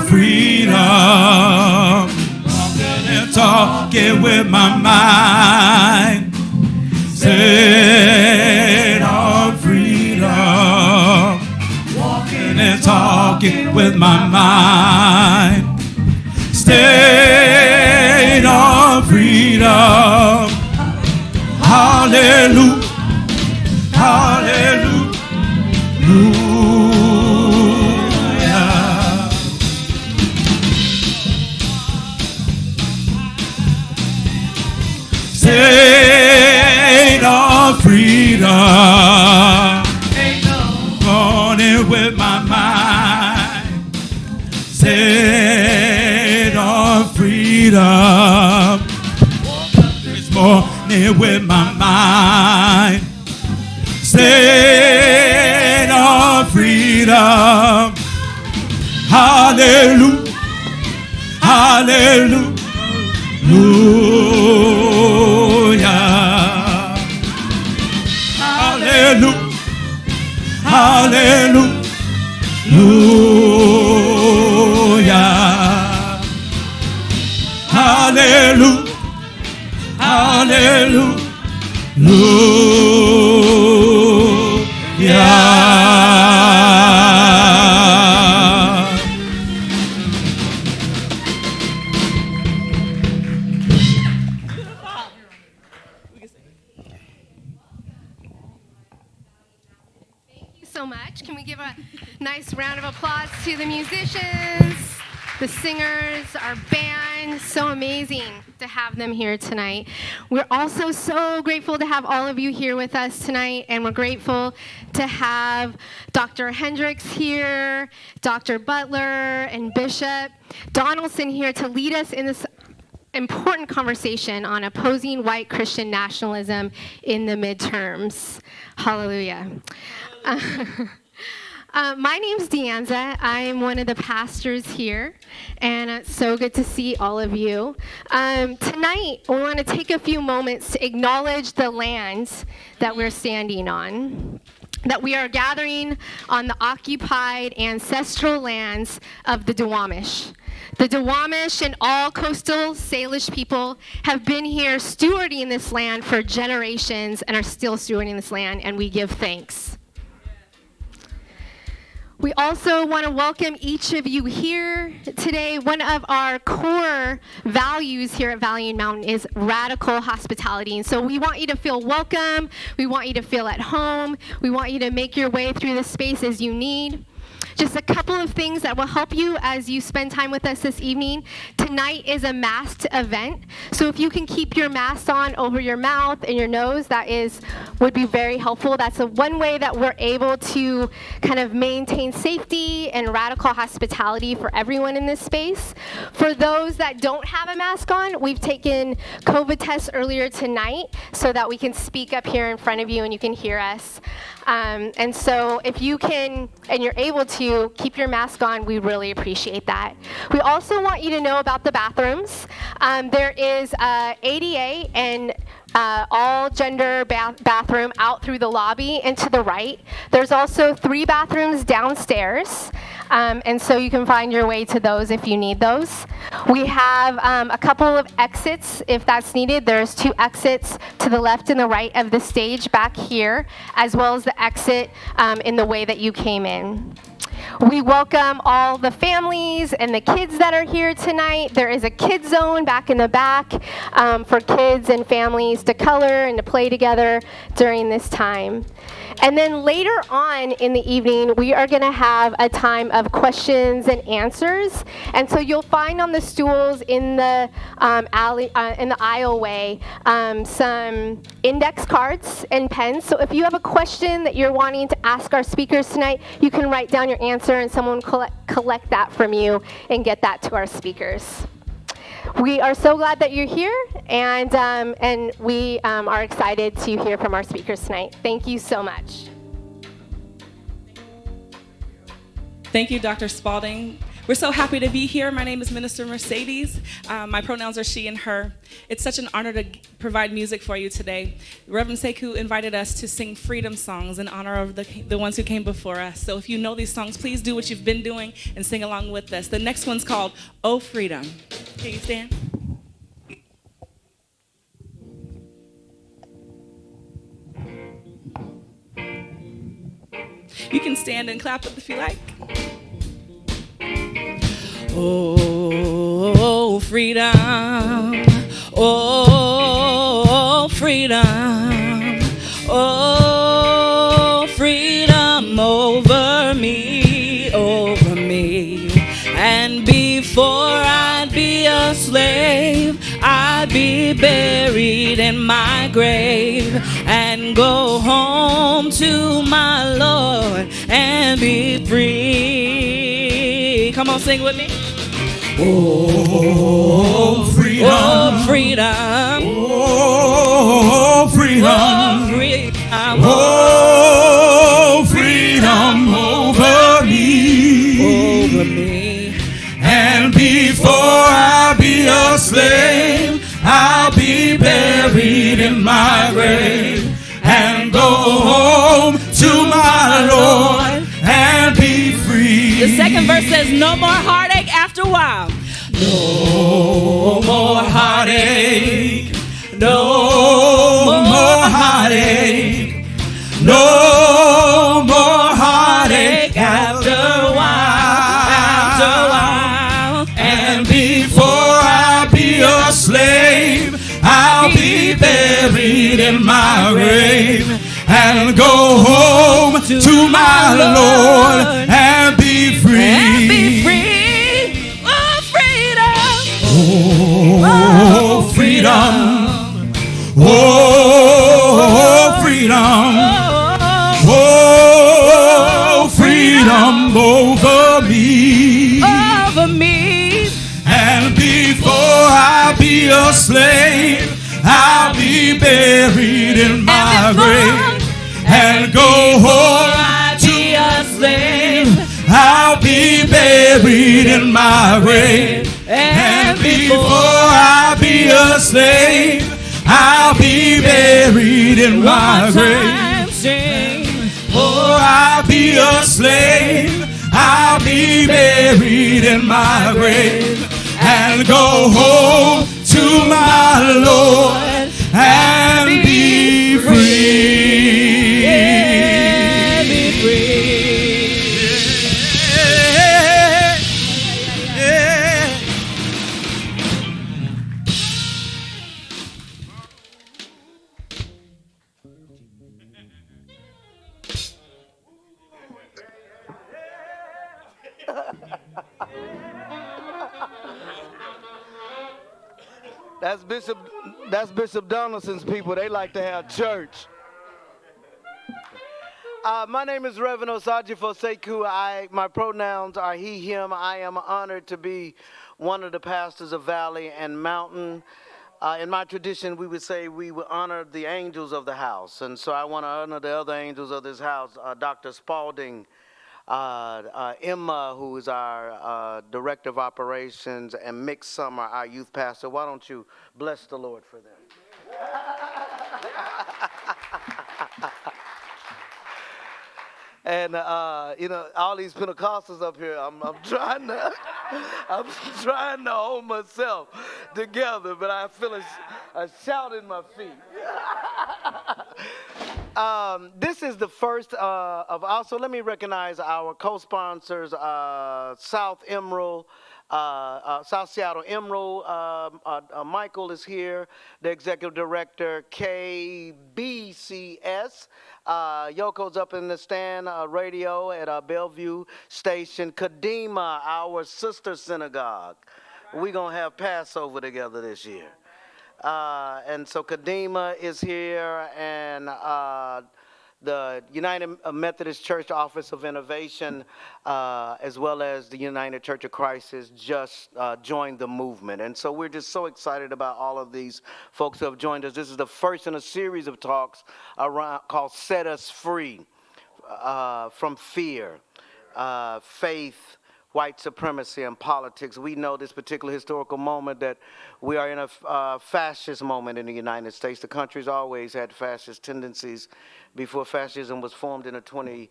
freedom. Walking and talking with my mind. State of freedom. Walking and talking with my mind. State of freedom. Hallelujah. Hallelujah. State of freedom. Morning with my mind. State of freedom. This morning with my mind. State of freedom. Hallelujah. Hallelujah. Hallelujah. Hallelujah. Hallelujah. Hallelujah. So much. Can we give a nice round of applause to the musicians, the singers, our band? So amazing to have them here tonight. We're also so grateful to have all of you here with us tonight, and we're grateful to have Dr. Hendricks here, Dr. Butler, and Bishop Donaldson here to lead us in this important conversation on opposing white Christian nationalism in the midterms. Hallelujah. My name's Deanza. I'm one of the pastors here, and it's so good to see all of you. Tonight, we want to take a few moments to acknowledge the lands that we're standing on, that we are gathering on the occupied ancestral lands of the Duwamish. The Duwamish and all coastal Salish people have been here stewarding this land for generations and are still stewarding this land, and we give thanks. We also want to welcome each of you here today. One of our core values here at Valley and Mountain is radical hospitality. And so we want you to feel welcome. We want you to feel at home. We want you to make your way through the space as you need. Just a couple of things that will help you as you spend time with us this evening. Tonight is a masked event, so if you can keep your mask on over your mouth and your nose, that would be very helpful. That's one way that we're able to kind of maintain safety and radical hospitality for everyone in this space. For those that don't have a mask on, we've taken COVID tests earlier tonight so that we can speak up here in front of you and you can hear us. And so if you can, and you're able to, keep your mask on, we really appreciate that. We also want you to know about the bathrooms. There is ADA and all gender bathroom out through the lobby and to the right. There's also 3 bathrooms downstairs. And so you can find your way to those if you need those. We have a couple of exits if that's needed. There's 2 exits to the left and the right of the stage back here, as well as the exit in the way that you came in. We welcome all the families and the kids that are here tonight. There is a kids zone back in the back for kids and families to color and to play together during this time. And then later on in the evening, we are going to have a time of questions and answers. And so you'll find on the stools in the in the aisleway some index cards and pens. So if you have a question that you're wanting to ask our speakers tonight, you can write down your answer and someone collect that from you and get that to our speakers. We are so glad that you're here, and we are excited to hear from our speakers tonight. Thank you so much. Thank you, Dr. Spalding. We're so happy to be here. My name is Minister Mercedes. My pronouns are she and her. It's such an honor to provide music for you today. Reverend Sekou invited us to sing freedom songs in honor of the ones who came before us. So if you know these songs, please do what you've been doing and sing along with us. The next one's called Oh Freedom. Can you stand? You can stand and clap if you like. Oh, freedom. Oh, freedom. Oh, freedom over me, over me. And before I'd be a slave, I'd be buried in my grave and go home to my Lord and be free. Come on, sing with me. Oh, freedom. Oh, freedom. Oh, freedom. Oh, freedom. Oh, freedom over me. Over me. And before I be a slave, I'll be buried in my grave and go home to my Lord and be free. The second verse says, no more heartache after a while. No more heartache. No more heartache. No more heartache after a while. After a while. And before I be a slave, I'll be buried in my grave and go home to my Lord and be free. And be free. Oh, freedom. Oh, freedom. Oh, freedom. Oh, freedom over me. Over me. And before I be a slave, I'll be buried in my grave and go home to a slave. I'll be buried in my grave. And before I be a slave, I'll be buried in my grave. Before I be a slave, I'll be buried in my grave and go home to my Lord and be free. Yeah, be free. That's Bishop Donaldson's people. They like to have church. My name is Reverend Osajifo Sekou. My pronouns are he, him. I am honored to be one of the pastors of Valley and Mountain. In my tradition, we would say we would honor the angels of the house. And so I want to honor the other angels of this house, Dr. Spalding, Emma, who is our Director of Operations, and Mick Summer, our youth pastor. Why don't you bless the Lord for them? And all these Pentecostals up here, I'm trying to hold myself together, but I feel a shout in my feet. This is the first of also. Let me recognize our co-sponsors, South Seattle Emerald. Michael is here, the executive director, KBCS. Yoko's up in the stand, radio at Bellevue Station. Kadima, our sister synagogue. We're going to have Passover together this year. And so Kadima is here, and the United Methodist Church Office of Innovation, as well as the United Church of Christ, has just joined the movement. And so we're just so excited about all of these folks who have joined us. This is the first in a series of talks called Set Us Free from Fear, Faith, white supremacy and politics. We know this particular historical moment that we are in a fascist moment in the United States. The country's always had fascist tendencies before fascism was formed in the 20th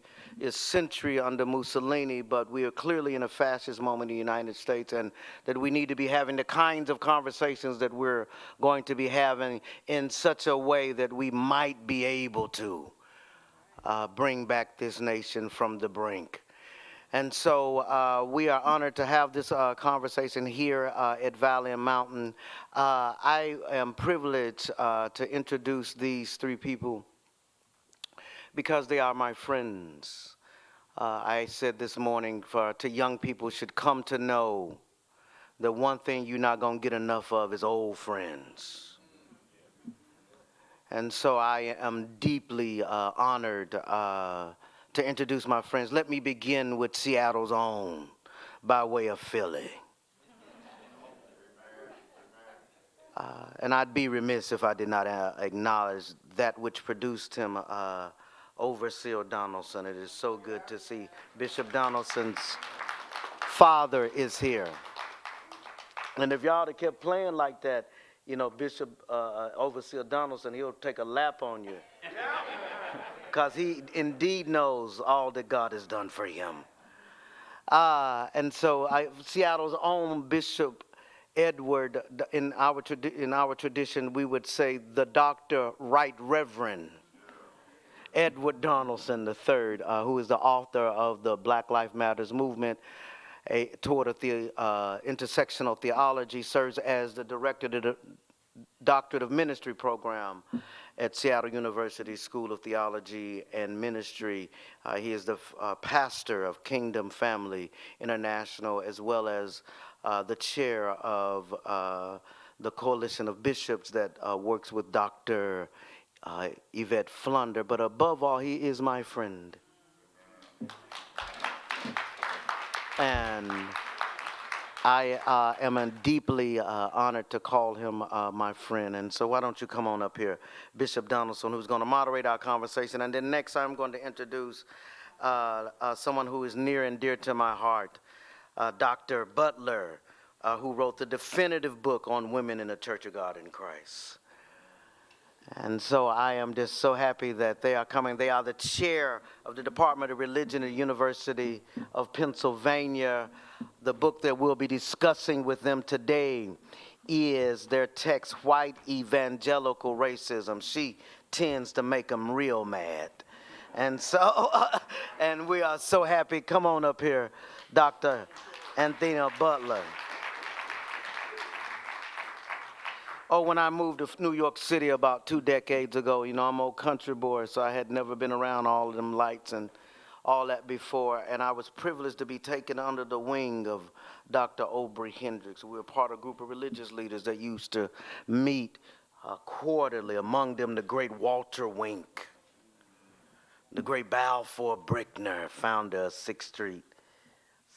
century under Mussolini, but we are clearly in a fascist moment in the United States, and that we need to be having the kinds of conversations that we're going to be having in such a way that we might be able to bring back this nation from the brink. And so we are honored to have this conversation here at Valiant Mountain. I am privileged to introduce these three people because they are my friends. I said this morning to young people should come to know that one thing you're not going to get enough of is old friends. And so I am deeply honored to introduce my friends. Let me begin with Seattle's own, by way of Philly. And I'd be remiss if I did not acknowledge that which produced him, Overseer Donaldson. It is so good to see Bishop Donaldson's father is here. And if y'all had kept playing like that, you know, Bishop Overseer Donaldson, he'll take a lap on you. Because he indeed knows all that God has done for him. And so Seattle's own Bishop Edward, in our tradition, we would say the Dr. Right Reverend Edward Donaldson III, who is the author of the Black Lives Matters movement toward intersectional theology, serves as the director of the Doctorate of Ministry program at Seattle University School of Theology and Ministry. He is the pastor of Kingdom Family International, as well as the chair of the Coalition of Bishops that works with Dr. Yvette Flunder. But above all, he is my friend. And I am deeply honored to call him my friend. And so why don't you come on up here, Bishop Donaldson, who's going to moderate our conversation. And then next I'm going to introduce someone who is near and dear to my heart, Dr. Butler, who wrote the definitive book on women in the Church of God in Christ. And so I am just so happy that they are coming. They are the chair of the Department of Religion at the University of Pennsylvania. The book that we'll be discussing with them today is their text, White Evangelical Racism. She tends to make them real mad. And so, and we are so happy. Come on up here, Dr. Anthea Butler. Oh, when I moved to New York City about 2 decades ago, you know, I'm an old country boy, so I had never been around all of them lights and all that before. And I was privileged to be taken under the wing of Dr. Aubrey Hendricks. We were part of a group of religious leaders that used to meet quarterly, among them the great Walter Wink, the great Balfour Brickner, founder of 6th Street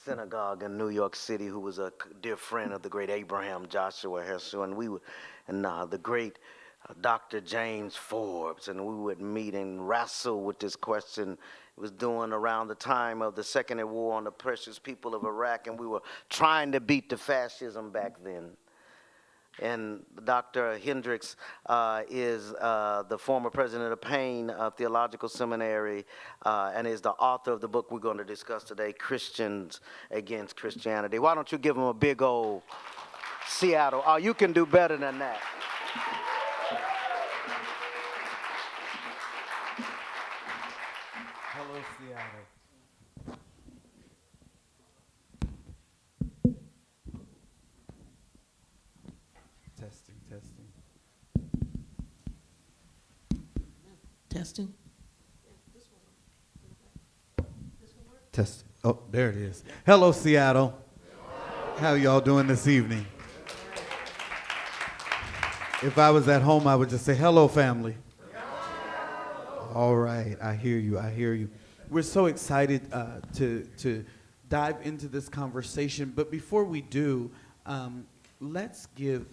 Synagogue in New York City, who was a dear friend of the great Abraham Joshua Heschel, and the great Dr. James Forbes, and we would meet and wrestle with this question. It was doing around the time of the Second War on the precious people of Iraq, and we were trying to beat the fascism back then. And Dr. Hendricks is the former president of Payne Theological Seminary and is the author of the book we're going to discuss today, Christians Against Christianity. Why don't you give him a big old Seattle? Oh, you can do better than that. Hello, Seattle. Testing. Testing. Oh, there it is. Hello, Seattle. How y'all doing this evening? If I was at home, I would just say, hello, family. All right, I hear you, I hear you. We're so excited to dive into this conversation, but before we do, let's give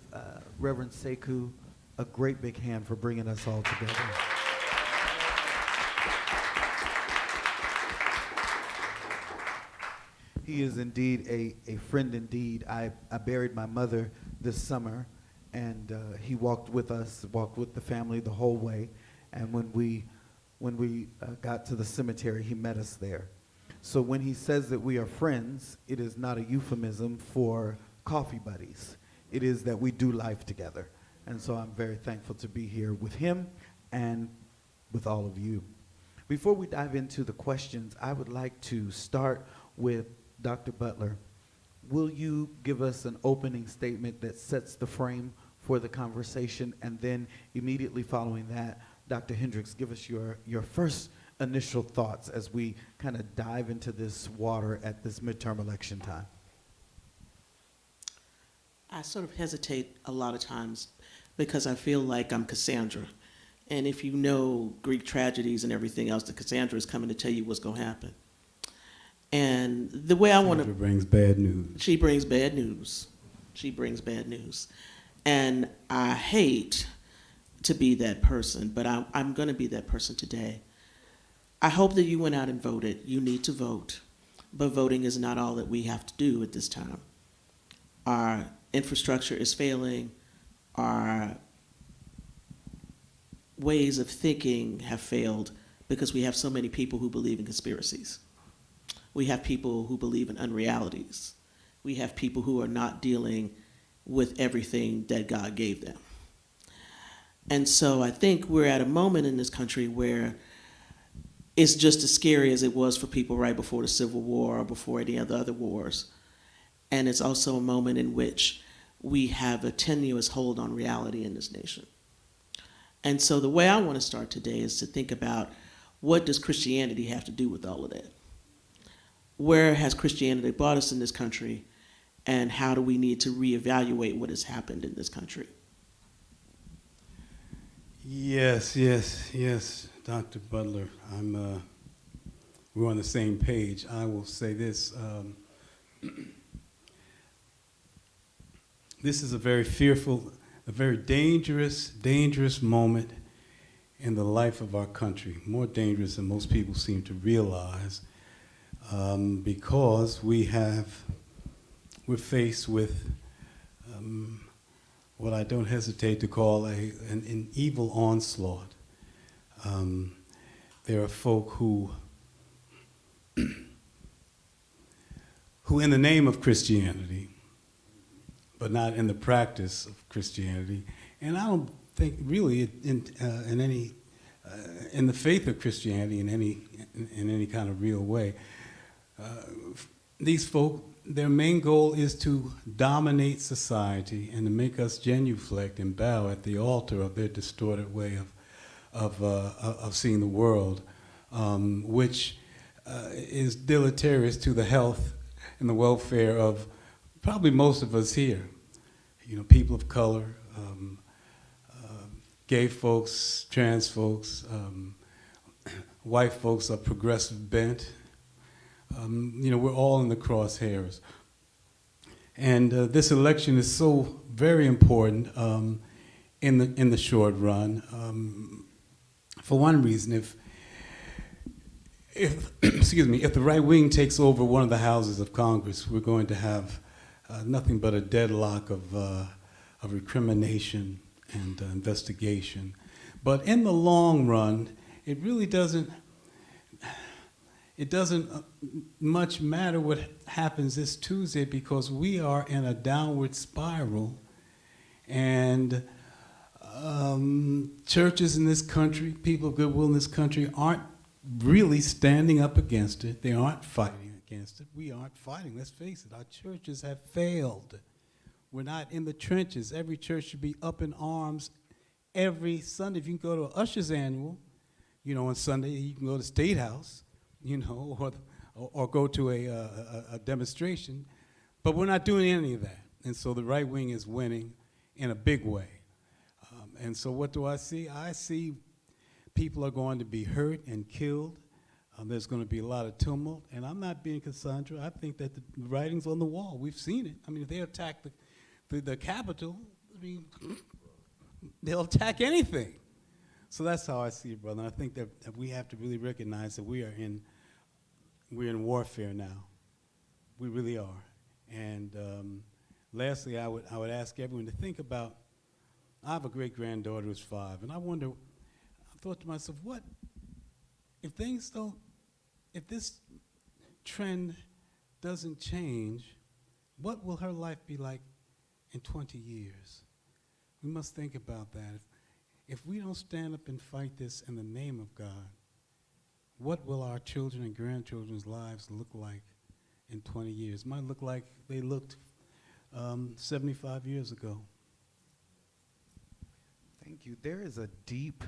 Reverend Sekou a great big hand for bringing us all together. He is indeed a friend indeed. I buried my mother this summer, and he walked with us, walked with the family the whole way. And when we got to the cemetery, he met us there. So when he says that we are friends, it is not a euphemism for coffee buddies. It is that we do life together. And so I'm very thankful to be here with him and with all of you. Before we dive into the questions, I would like to start with Dr. Butler. Will you give us an opening statement that sets the frame for the conversation? And then immediately following that, Dr. Hendricks, give us your first initial thoughts as we kind of dive into this water at this midterm election time. I sort of hesitate a lot of times because I feel like I'm Cassandra. And if you know Greek tragedies and everything else, the Cassandra is coming to tell you what's going to happen. And the way I want to... Cassandra brings bad news. She brings bad news. She brings bad news. And I hate to be that person, but I'm going to be that person today. I hope that you went out and voted. You need to vote. But voting is not all that we have to do at this time. Our infrastructure is failing. Our ways of thinking have failed because we have so many people who believe in conspiracies. We have people who believe in unrealities. We have people who are not dealing with everything that God gave them. And so I think we're at a moment in this country where it's just as scary as it was for people right before the Civil War or before any of the other wars. And it's also a moment in which we have a tenuous hold on reality in this nation. And so the way I want to start today is to think about, what does Christianity have to do with all of that? Where has Christianity brought us in this country, and how do we need to reevaluate what has happened in this country? Yes, Dr. Butler. We're on the same page. I will say this. This is a very fearful, a very dangerous moment in the life of our country, more dangerous than most people seem to realize, because we're faced with what I don't hesitate to call an evil onslaught. There are folk who in the name of Christianity, but not in the practice of Christianity, and I don't think really in the faith of Christianity in any kind of real way. These folk, their main goal is to dominate society and to make us genuflect and bow at the altar of their distorted way of seeing the world, which is deleterious to the health and the welfare of probably most of us here. People of color, gay folks, trans folks, white folks of progressive bent. We're all in the crosshairs. And this election is so very important in the short run. For one reason, if the right wing takes over one of the houses of Congress, we're going to have nothing but a deadlock of recrimination and investigation. But in the long run, it really doesn't much matter what happens this Tuesday, because we are in a downward spiral, and churches in this country, people of goodwill in this country, aren't really standing up against it. They aren't fighting against it. We aren't fighting. Let's face it, our churches have failed. We're not in the trenches. Every church should be up in arms every Sunday. If you can go to an Usher's annual, on Sunday, you can go to State House, or go to a demonstration. But we're not doing any of that. And so the right wing is winning in a big way. And so what do I see? I see people are going to be hurt and killed. There's going to be a lot of tumult. And I'm not being Cassandra. I think that the writing's on the wall. We've seen it. If they attack the Capitol, they'll attack anything. So that's how I see it, brother. I think that we have to really recognize that we're in warfare now. We really are. And lastly, I would ask everyone to think about, I have a great-granddaughter who's 5, and I thought to myself, what, if this trend doesn't change, what will her life be like in 20 years? We must think about that. If we don't stand up and fight this in the name of God, what will our children and grandchildren's lives look like in 20 years? Might look like they looked 75 years ago. Thank you. There is a deep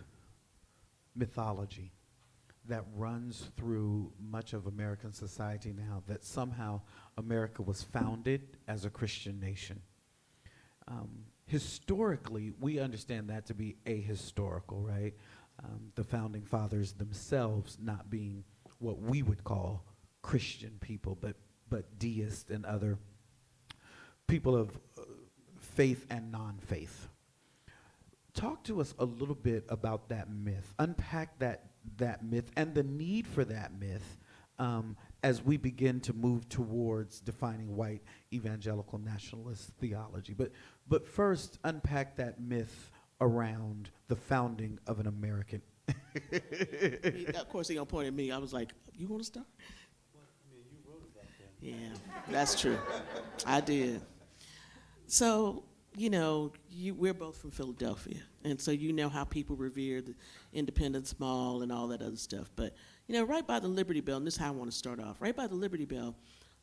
mythology that runs through much of American society now that somehow America was founded as a Christian nation. Historically, we understand that to be ahistorical, right? The founding fathers themselves not being what we would call Christian people, but deists and other people of faith and non-faith. Talk to us a little bit about that myth. Unpack that myth and the need for that myth as we begin to move towards defining white evangelical nationalist theology. But first, unpack that myth around the founding of an American. Of course, he gonna point at me. I was like, "You want to start?" Well, I mean, you wrote about that. Yeah, that's true. I did. So, we're both from Philadelphia, and so you know how people revere the Independence Mall and all that other stuff. But, right by the Liberty Bell, and this is how I want to start off, right by the Liberty Bell,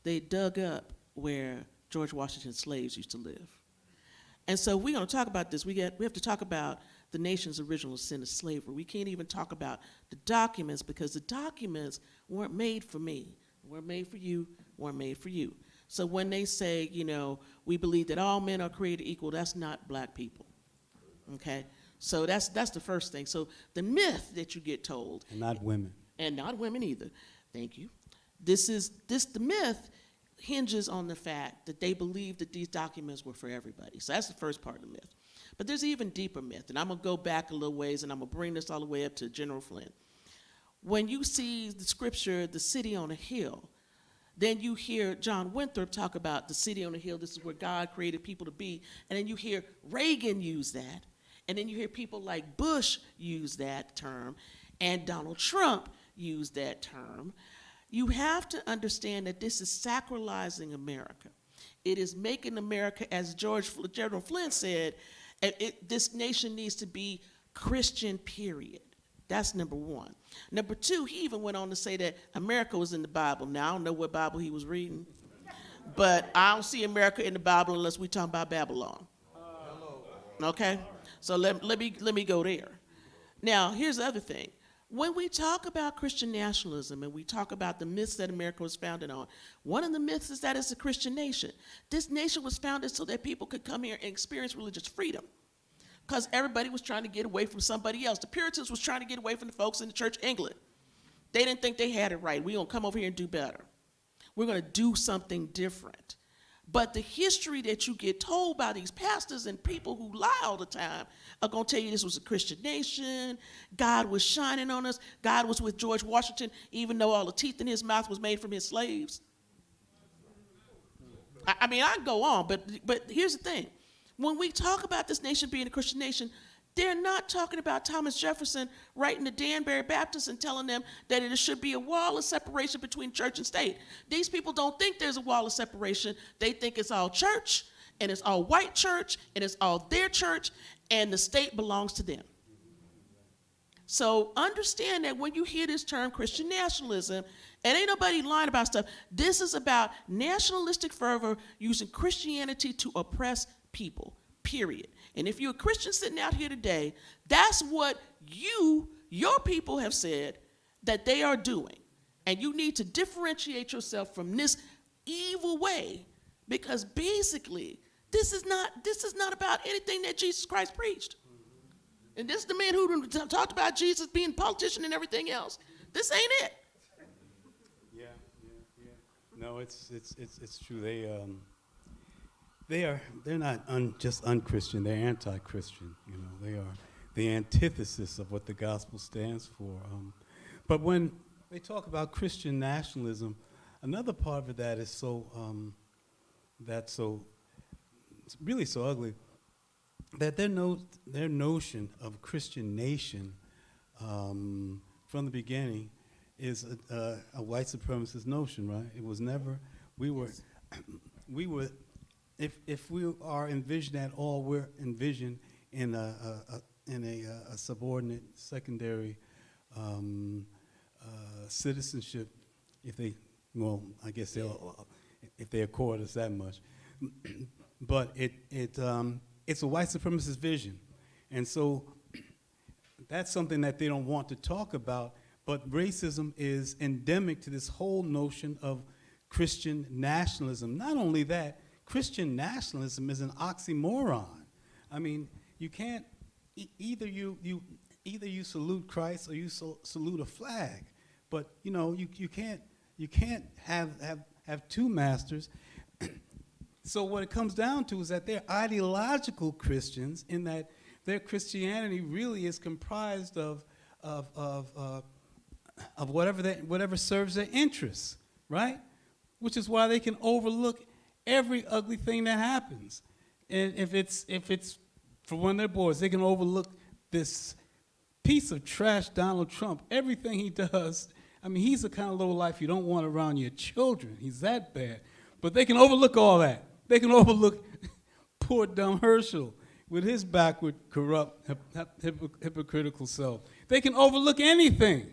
they dug up where George Washington's slaves used to live. And so we're going to talk about this. We have to talk about the nation's original sin of slavery. We can't even talk about the documents because the documents weren't made for me, weren't made for you, weren't made for you. So when they say, we believe that all men are created equal, that's not black people, okay? So that's the first thing. So the myth that you get told. And not women. And not women either. Thank you. The myth hinges on the fact that they believe that these documents were for everybody. So that's the first part of the myth. But there's an even deeper myth, and I'm going to go back a little ways, and I'm going to bring this all the way up to General Flynn. When you see the scripture, the city on a hill, then you hear John Winthrop talk about the city on a hill, this is where God created people to be, and then you hear Reagan use that, and then you hear people like Bush use that term, and Donald Trump use that term. You have to understand that this is sacralizing America. It is making America, as General Flynn said, this nation needs to be Christian, period. That's number one. Number two, he even went on to say that America was in the Bible. Now, I don't know what Bible he was reading, but I don't see America in the Bible unless we talk about Babylon. Okay? So let me go there. Now, here's the other thing. When we talk about Christian nationalism and we talk about the myths that America was founded on, one of the myths is that it's a Christian nation. This nation was founded so that people could come here and experience religious freedom, because everybody was trying to get away from somebody else. The Puritans was trying to get away from the folks in the Church of England. They didn't think they had it right. We're going to come over here and do better. We're going to do something different. But the history that you get told by these pastors and people who lie all the time are going to tell you this was a Christian nation, God was shining on us, God was with George Washington, even though all the teeth in his mouth was made from his slaves. I mean, I can go on, but here's the thing. When we talk about this nation being a Christian nation, they're not talking about Thomas Jefferson writing to Danbury Baptist and telling them that it should be a wall of separation between church and state. These people don't think there's a wall of separation. They think it's all church, and it's all white church, and it's all their church, and the state belongs to them. So understand that when you hear this term Christian nationalism, and ain't nobody lying about stuff, this is about nationalistic fervor using Christianity to oppress people, period. And if you're a Christian sitting out here today, that's what your people have said that they are doing. And you need to differentiate yourself from this evil way, because basically, this is not about anything that Jesus Christ preached. And this is the man who talked about Jesus being a politician and everything else. This ain't it. Yeah. No, it's true. They're not just unchristian, they're anti-Christian. They are the antithesis of what the gospel stands for. But when they talk about Christian nationalism, another part of that is it's really so ugly that their notion of Christian nation from the beginning is a white supremacist notion, right? It was never, we were, if we are envisioned at all, we're envisioned in a subordinate, secondary citizenship, I guess they'll, if they accord us that much. But it's a white supremacist vision. And so that's something that they don't want to talk about, but racism is endemic to this whole notion of Christian nationalism. Not only that, Christian nationalism is an oxymoron. I mean, you can't, either you salute Christ or you salute a flag, but you can't have two masters. So what it comes down to is that they're ideological Christians, in that their Christianity really is comprised of whatever serves their interests, right? Which is why they can overlook every ugly thing that happens. And if it's for when they're boys, they can overlook this piece of trash, Donald Trump. Everything he does, I mean, he's the kind of low life you don't want around your children. He's that bad. But they can overlook all that. They can overlook poor dumb Herschel with his backward, corrupt, hypocritical self. They can overlook anything,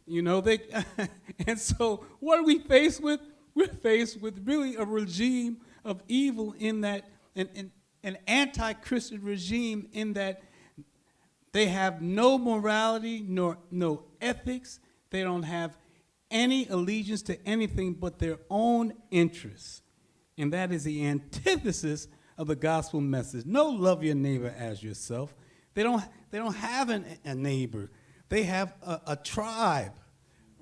and so what are we faced with? We're faced with really a regime of evil, in that, an anti-Christian regime, in that they have no morality nor no ethics. They don't have any allegiance to anything but their own interests. And that is the antithesis of the gospel message. No, love your neighbor as yourself. They don't have a neighbor. They have a tribe,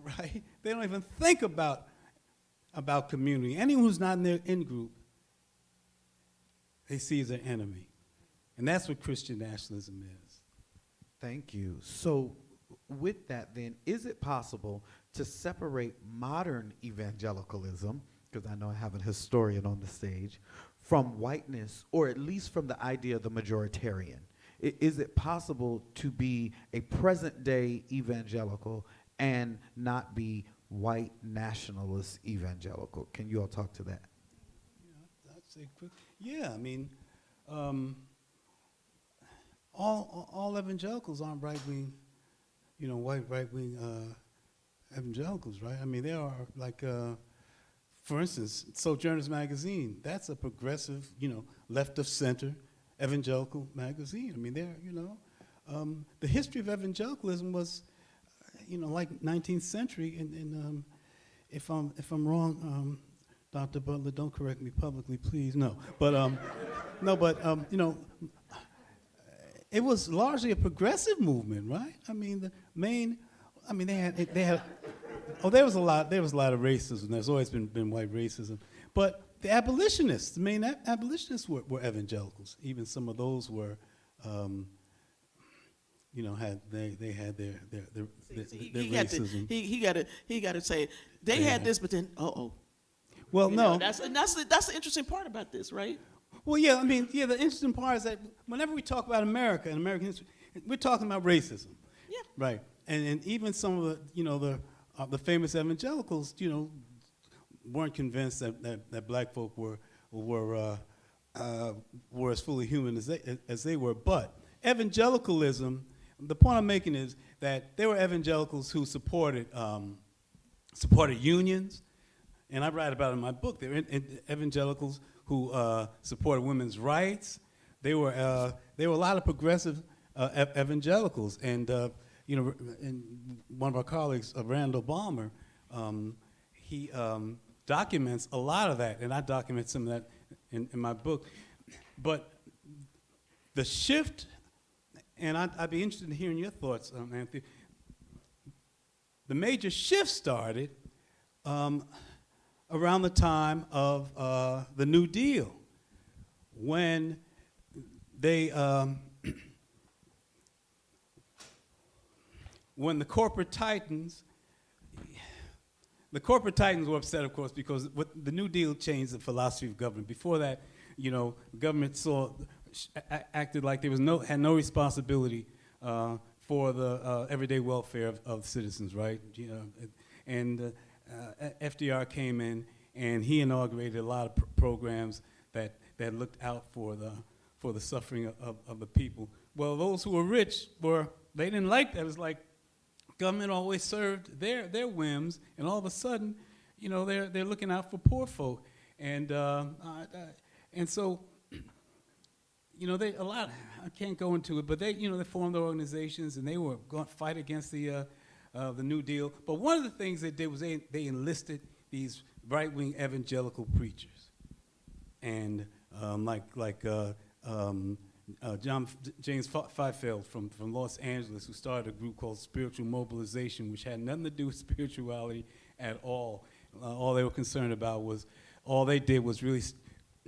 right? They don't even think about community. Anyone who's not in their in-group, they see as an enemy. And that's what Christian nationalism is. Thank you. So with that then, is it possible to separate modern evangelicalism, because I know I have a historian on the stage, from whiteness, or at least from the idea of the majoritarian? Is it possible to be a present-day evangelical and not be white nationalist evangelical? Can you all talk to that? Yeah, I'd say quick. Yeah, I mean, all evangelicals aren't right-wing, white right-wing evangelicals, right? I mean, there are, like, for instance, Sojourners Magazine. That's a progressive, left of center evangelical magazine. I mean, the history of evangelicalism was, like 19th century. And if I'm wrong, Dr. Butler, don't correct me publicly, please. No, but it was largely a progressive movement, right? I mean, they had. Oh, there was a lot of racism. There's always been white racism. But the abolitionists, abolitionists were evangelicals. Even some of those were, had their racism. He got to say they had this, but then Well, no. That's the interesting part about this, right? Well, yeah. The interesting part is that whenever we talk about America and American history, we're talking about racism. Yeah. Right. And even some of the famous evangelicals, weren't convinced that black folk were as fully human as they were. But evangelicalism, the point I'm making is that there were evangelicals who supported unions, and I write about it in my book. There were evangelicals who supported women's rights. There were a lot of progressive evangelicals, and one of our colleagues, Randall Balmer, he documents a lot of that, and I document some of that in my book. But the shift, and I'd be interested in hearing your thoughts, Anthea. The major shift started around the time of the New Deal, when they when the corporate titans the corporate titans were upset, of course, because what the New Deal changed the philosophy of government. Before that, government acted like there was had no responsibility for the everyday welfare of citizens, right? And FDR came in, and he inaugurated a lot of programs that looked out for the suffering of the people. Well, those who were rich they didn't like that. It was like government always served their whims, and all of a sudden, they're looking out for poor folk, and so. I can't go into it, but they formed their organizations, and they were going to fight against the New Deal. But one of the things they did was they enlisted these right-wing evangelical preachers, and John James Fifield from Los Angeles, who started a group called Spiritual Mobilization, which had nothing to do with spirituality at all. All they were concerned about was, all they did was really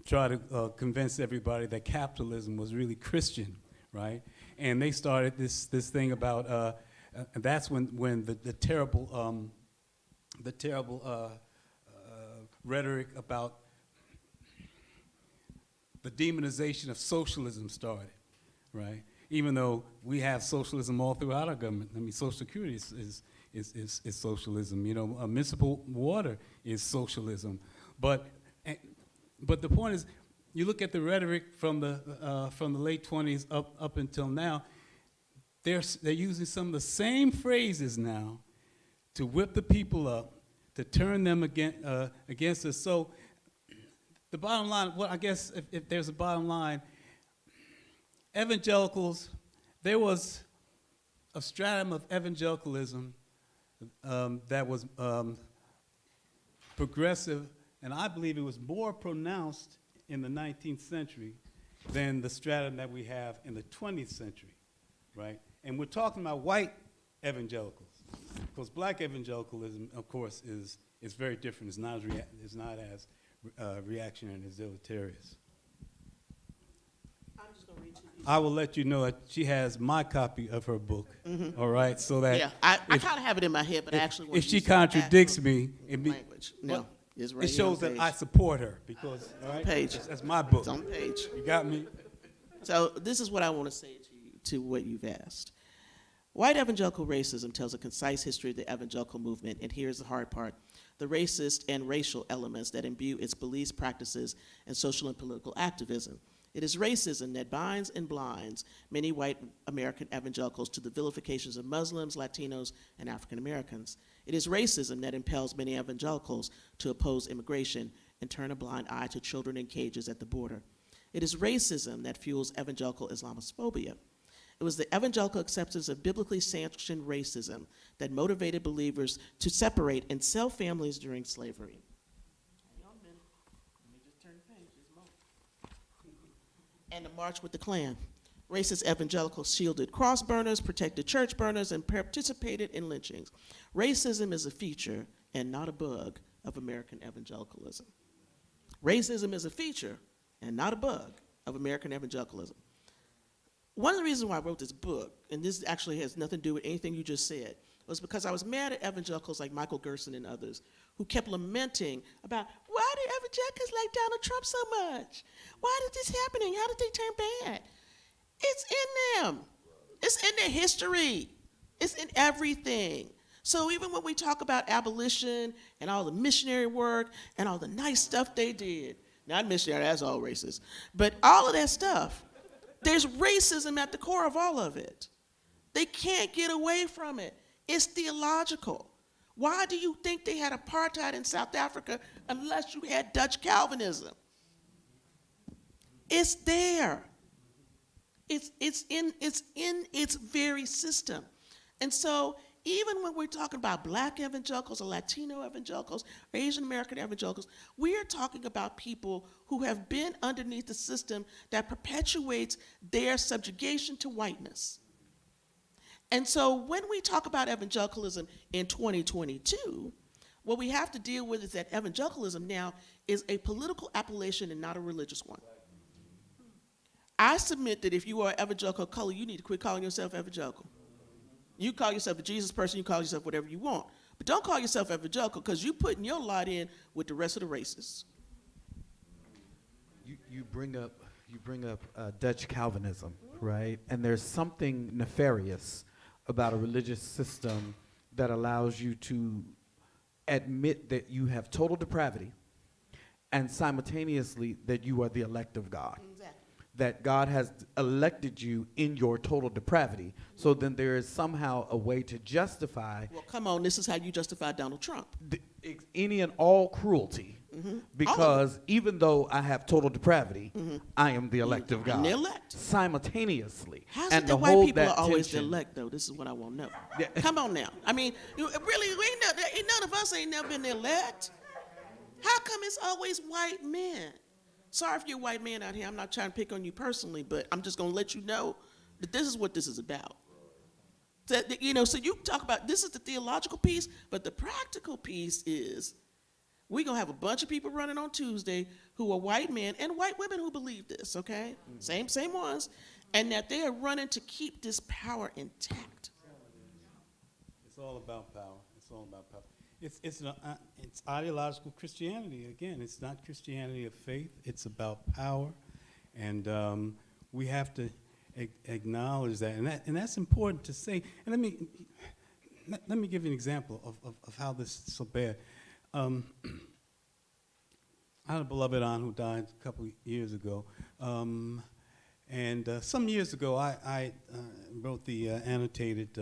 try to convince everybody that capitalism was really Christian, right? And they started this thing about, that's when the terrible rhetoric about the demonization of socialism started, right? Even though we have socialism all throughout our government. I mean, Social Security is socialism. Municipal water is socialism. But the point is, you look at the rhetoric from the late 20s up until now. They're using some of the same phrases now to whip the people up, to turn them against us. So the bottom line, I guess if there's a bottom line, evangelicals, there was a stratum of evangelicalism that was progressive, and I believe it was more pronounced in the 19th century than the stratum that we have in the 20th century, right? And we're talking about white evangelicals, because black evangelicalism, of course, is very different. It's not as reactionary and deleterious. I'm just going to read to you. I will let you know that she has my copy of her book, all right? So that Yeah, I kind of have it in my head, but I actually want if to she use some contradicts actual me, language. No, it's right it here shows on that page. I support her, because all right, Page. that's my book. It's on the page. You got me? So this is what I want to say to what you've asked. White evangelical racism tells a concise history of the evangelical movement, and here's the hard part: the racist and racial elements that imbue its beliefs, practices, and social and political activism. It is racism that binds and blinds many white American evangelicals to the vilifications of Muslims, Latinos, and African Americans. It is racism that impels many evangelicals to oppose immigration and turn a blind eye to children in cages at the border. It is racism that fuels evangelical Islamophobia. It was the evangelical acceptance of biblically sanctioned racism that motivated believers to separate and sell families during slavery. Hang on a minute. Let me just turn the page just a moment. And the march with the Klan. Racist evangelicals shielded cross burners, protected church burners, and participated in lynchings. Racism is a feature and not a bug of American evangelicalism. Racism is a feature and not a bug of American evangelicalism. One of the reasons why I wrote this book, and this actually has nothing to do with anything you just said, was because I was mad at evangelicals like Michael Gerson and others who kept lamenting about, why do evangelicals like Donald Trump so much? Why is this happening? How did they turn bad? It's in them. It's in their history. It's in everything. So even when we talk about abolition and all the missionary work and all the nice stuff they did, not missionary, that's all racist, but all of that stuff, there's racism at the core of all of it. They can't get away from it. It's theological. Why do you think they had apartheid in South Africa unless you had Dutch Calvinism? It's there. It's in its very system. And so even when we're talking about black evangelicals or Latino evangelicals or Asian American evangelicals, we are talking about people who have been underneath the system that perpetuates their subjugation to whiteness. And so when we talk about evangelicalism in 2022, what we have to deal with is that evangelicalism now is a political appellation and not a religious one. I submit that if you are evangelical color, you need to quit calling yourself evangelical. You call yourself a Jesus person, you call yourself whatever you want. But But don't call yourself evangelical because you're putting your lot in with the rest of the races. You bring up Dutch Calvinism, right? And there's something nefarious about a religious system that allows you to admit that you have total depravity and simultaneously that you are the elect of God. Exactly. That God has elected you in your total depravity. So then there is somehow a way to justify Well, come on, this is how you justify Donald Trump. any and all cruelty. Because even though I have total depravity, I am the elect of God. I'm the elect. Simultaneously. How's and it to that white hold people that are always the tension- elect, though? This is what I want to know. Yeah. Come on now. I mean, really, ain't none of us ain't never been the elect. How come it's always white men? Sorry if you're a white man out here. I'm not trying to pick on you personally, but I'm just going to let you know that this is what this is about. So, so you talk about, this is the theological piece, but the practical piece is we're going to have a bunch of people running on Tuesday who are white men and white women who believe this, okay? Same ones. And that they are running to keep this power intact. It's all about power. It's all about power. It's ideological Christianity. Again, it's not Christianity of faith. It's about power. And we have to acknowledge that. And that's important to say. And let me give you an example of how this is so bad. I had a beloved aunt who died a couple years ago. And some years ago, I wrote the annotated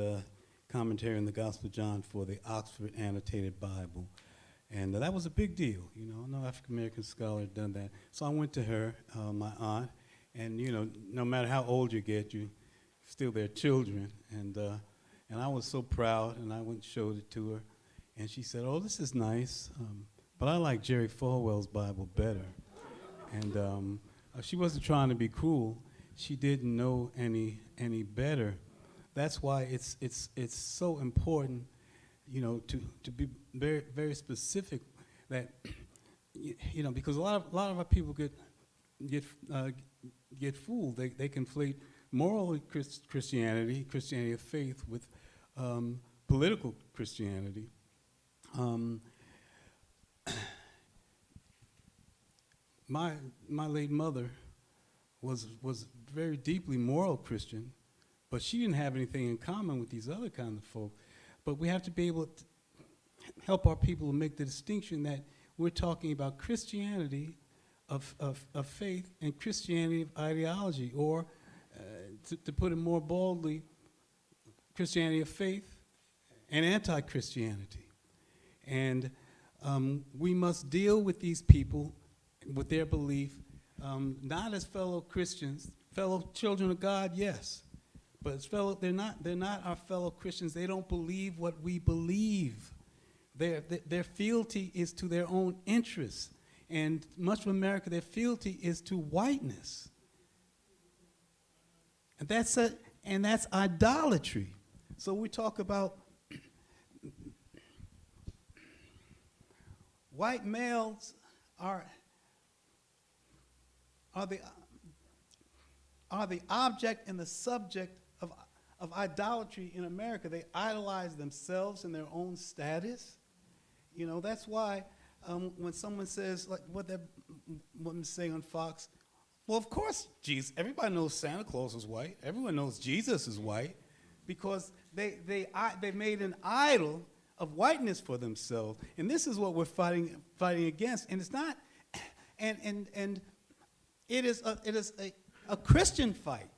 commentary on the Gospel of John for the Oxford Annotated Bible. And that was a big deal. No African-American scholar had done that. So I went to her, my aunt, and, no matter how old you get, you're still their children. And I was so proud, and I went and showed it to her. And she said, "Oh, this is nice, but I like Jerry Falwell's Bible better." And she wasn't trying to be cruel. She didn't know any better. That's why it's so important, to be very, very specific. That, because a lot of our people get fooled. They conflate moral Christianity of faith, with political Christianity. My late mother was very deeply moral Christian, but she didn't have anything in common with these other kind of folk. But we have to be able to help our people to make the distinction that we're talking about Christianity of faith and Christianity of ideology, or to put it more boldly, Christianity of faith and anti-Christianity. And we must deal with these people, with their belief, not as fellow Christians, fellow children of God, yes, but as they're not our fellow Christians. They don't believe what we believe. Their fealty is to their own interests, and much of America, their fealty is to whiteness, and that's idolatry. So we talk about white males are the object and the subject of idolatry in America. They idolize themselves and their own status. That's why when someone says, like what that woman say on Fox, well, of course, Jesus. Everybody knows Santa Claus is white. Everyone knows Jesus is white, because they made an idol of whiteness for themselves, and this is what we're fighting against. And it's not, and it is a Christian fight.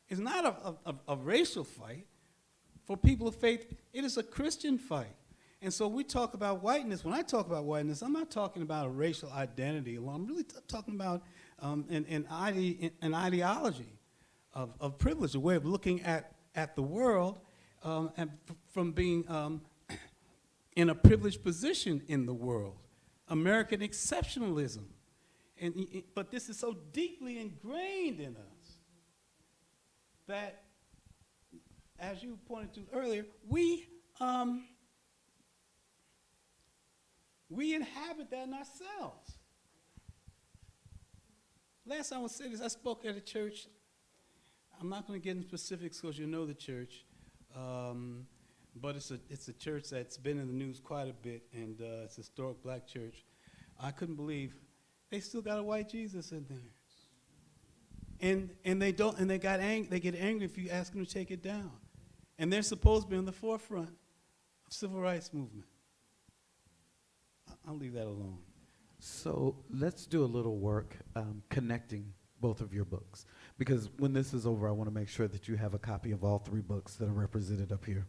It's not a racial fight. For people of faith, it is a Christian fight. And so we talk about whiteness. When I talk about whiteness, I'm not talking about a racial identity alone. I'm really talking about an ideology of privilege, a way of looking at the world, and from being in a privileged position in the world. American exceptionalism. But this is so deeply ingrained in us that, as you pointed to earlier, we inhabit that in ourselves. Last time I said this, I spoke at a church. I'm not going to get into specifics because you know the church. but it's a church that's been in the news quite a bit, and it's a historic black church. I couldn't believe they still got a white Jesus in there. And they don't, and they get angry if you ask them to take it down. And they're supposed to be on the forefront of civil rights movement. I'll leave that alone. So let's do a little work connecting both of your books. Because when this is over, I want to make sure that you have a copy of all three books that are represented up here.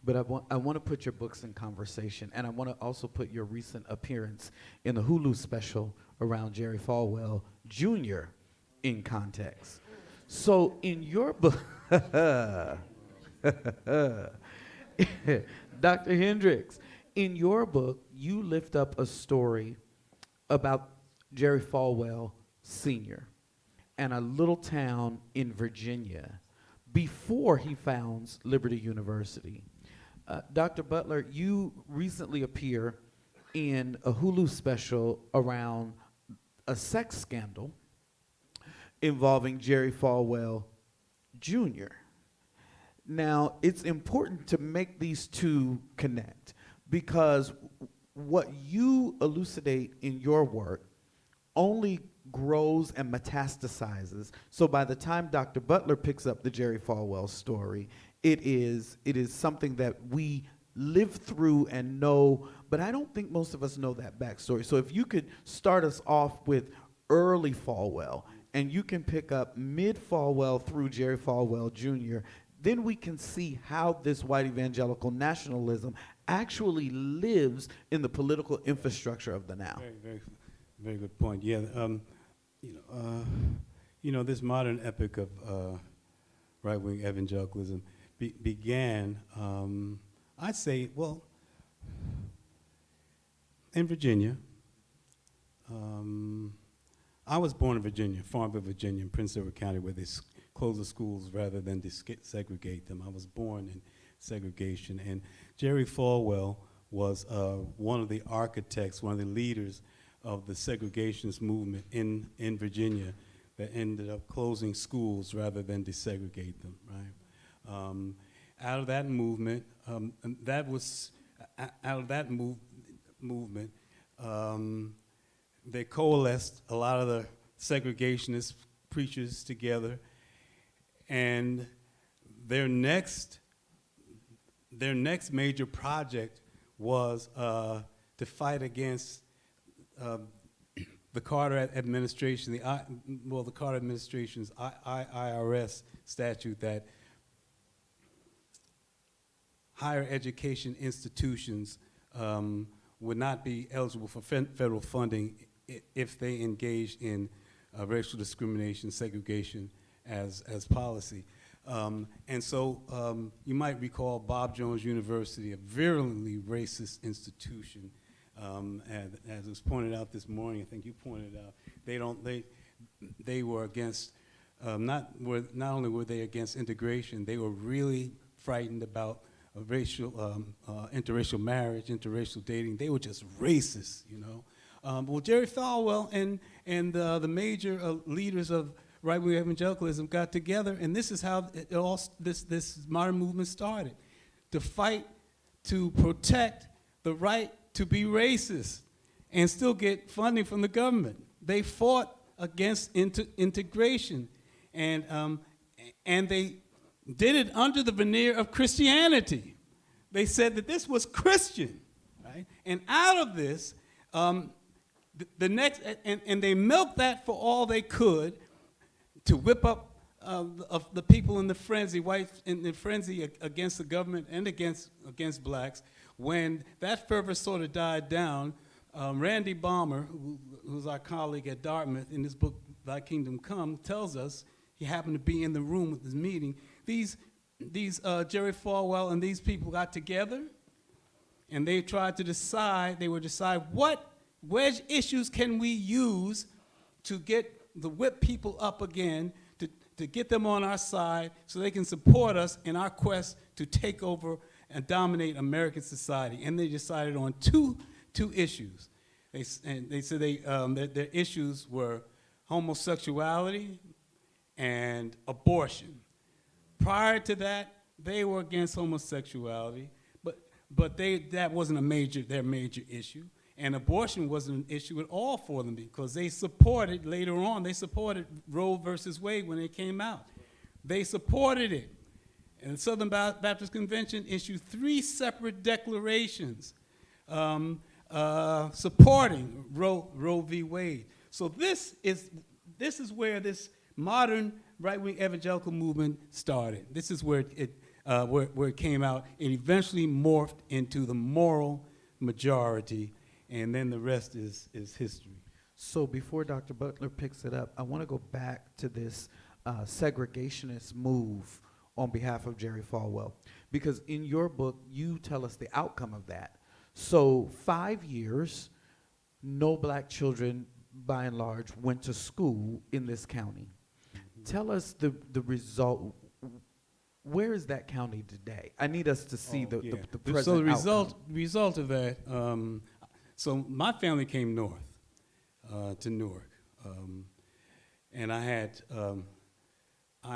But I want to put your books in conversation, and I want to also put your recent appearance in the Hulu special around Jerry Falwell Jr. in context. So in your book, Dr. Hendricks, in your book, you lift up a story about Jerry Falwell Sr. and a little town in Virginia before he founds Liberty University. Dr. Butler, you recently appear in a Hulu special around a sex scandal involving Jerry Falwell Jr. Now, it's important to make these two connect because what you elucidate in your work only grows and metastasizes. So by the time Dr. Butler picks up the Jerry Falwell story, it is something that we live through and know, but I don't think most of us know that backstory. So if you could start us off with early Falwell, and you can pick up mid-Falwell through Jerry Falwell Jr., then we can see how this white evangelical nationalism actually lives in the political infrastructure of the now. Very good point. Yeah, this modern epic of right-wing evangelicalism began, I'd say, well, in Virginia. I was born in Virginia, Farmville, Virginia, in Prince Edward County, where they closed the schools rather than segregate them. I was born in segregation, and Jerry Falwell was one of the architects, one of the leaders of the segregationist movement in Virginia that ended up closing schools rather than desegregate them, right? Out of that movement, they coalesced a lot of the segregationist preachers together, and their next major project was to fight against the Carter administration, the Carter administration's IRS statute that higher education institutions would not be eligible for federal funding if they engaged in racial discrimination, segregation as policy. And so you might recall Bob Jones University, a virulently racist institution. And as was pointed out this morning, I think you pointed out, they were against, not only were they against integration, they were really frightened about interracial marriage, interracial dating. They were just racist, you know. Well, Jerry Falwell and the major leaders of right-wing evangelicalism got together, and this is how this modern movement started: to fight to protect the right to be racist and still get funding from the government. They fought against integration, and they did it under the veneer of Christianity. They said that this was Christian, right? And out of this, the next, and they milked that for all they could to whip up of the people in the frenzy, in the frenzy against the government and against blacks. When that fervor sort of died down, Randy Balmer, who's our colleague at Dartmouth, in his book Thy Kingdom Come, tells us, he happened to be in the room with this meeting, these Jerry Falwell and these people got together, and they tried to decide what wedge issues can we use to get the whip people up again, to get them on our side so they can support us in our quest to take over and dominate American society. And they decided on two issues. They said their issues were homosexuality and abortion. Prior to that, they were against homosexuality. but that wasn't their major issue. And abortion wasn't an issue at all for them because they supported, later on, they supported Roe versus Wade when it came out. They supported it. And the Southern Baptist Convention issued 3 separate declarations supporting Roe v. Wade. So this is where this modern right-wing evangelical movement started. This is where it came out. It eventually morphed into the moral majority, and then the rest is history. So before Dr. Butler picks it up, I want to go back to this segregationist move on behalf of Jerry Falwell, because in your book, you tell us the outcome of that. So 5 years, no black children, by and large, went to school in this county. Mm-hmm. Tell us the result. Where is that county today? I need us to see the present So the outcome. result of that, so my family came north to Newark, and I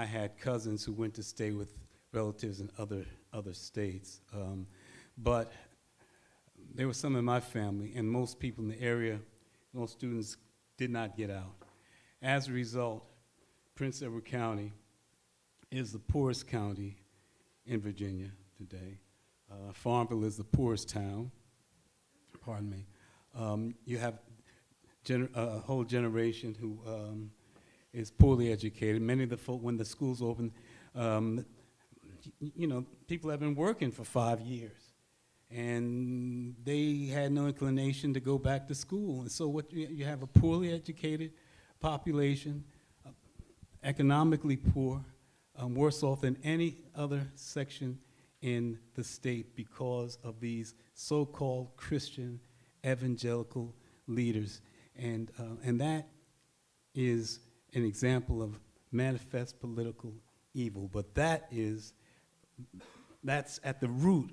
had cousins who went to stay with relatives in other states, but there were some in my family, and most people in the area, most students did not get out. As a result, Prince Edward County is the poorest county in Virginia today. Farmville is the poorest town. Pardon me. You have a whole generation who is poorly educated. Many of the folk, when the schools open, people have been working for 5 years, and they had no inclination to go back to school. And so what you have a poorly educated population, economically poor, worse off than any other section in the state because of these so-called Christian evangelical leaders. And that is an example of manifest political evil. But that's at the root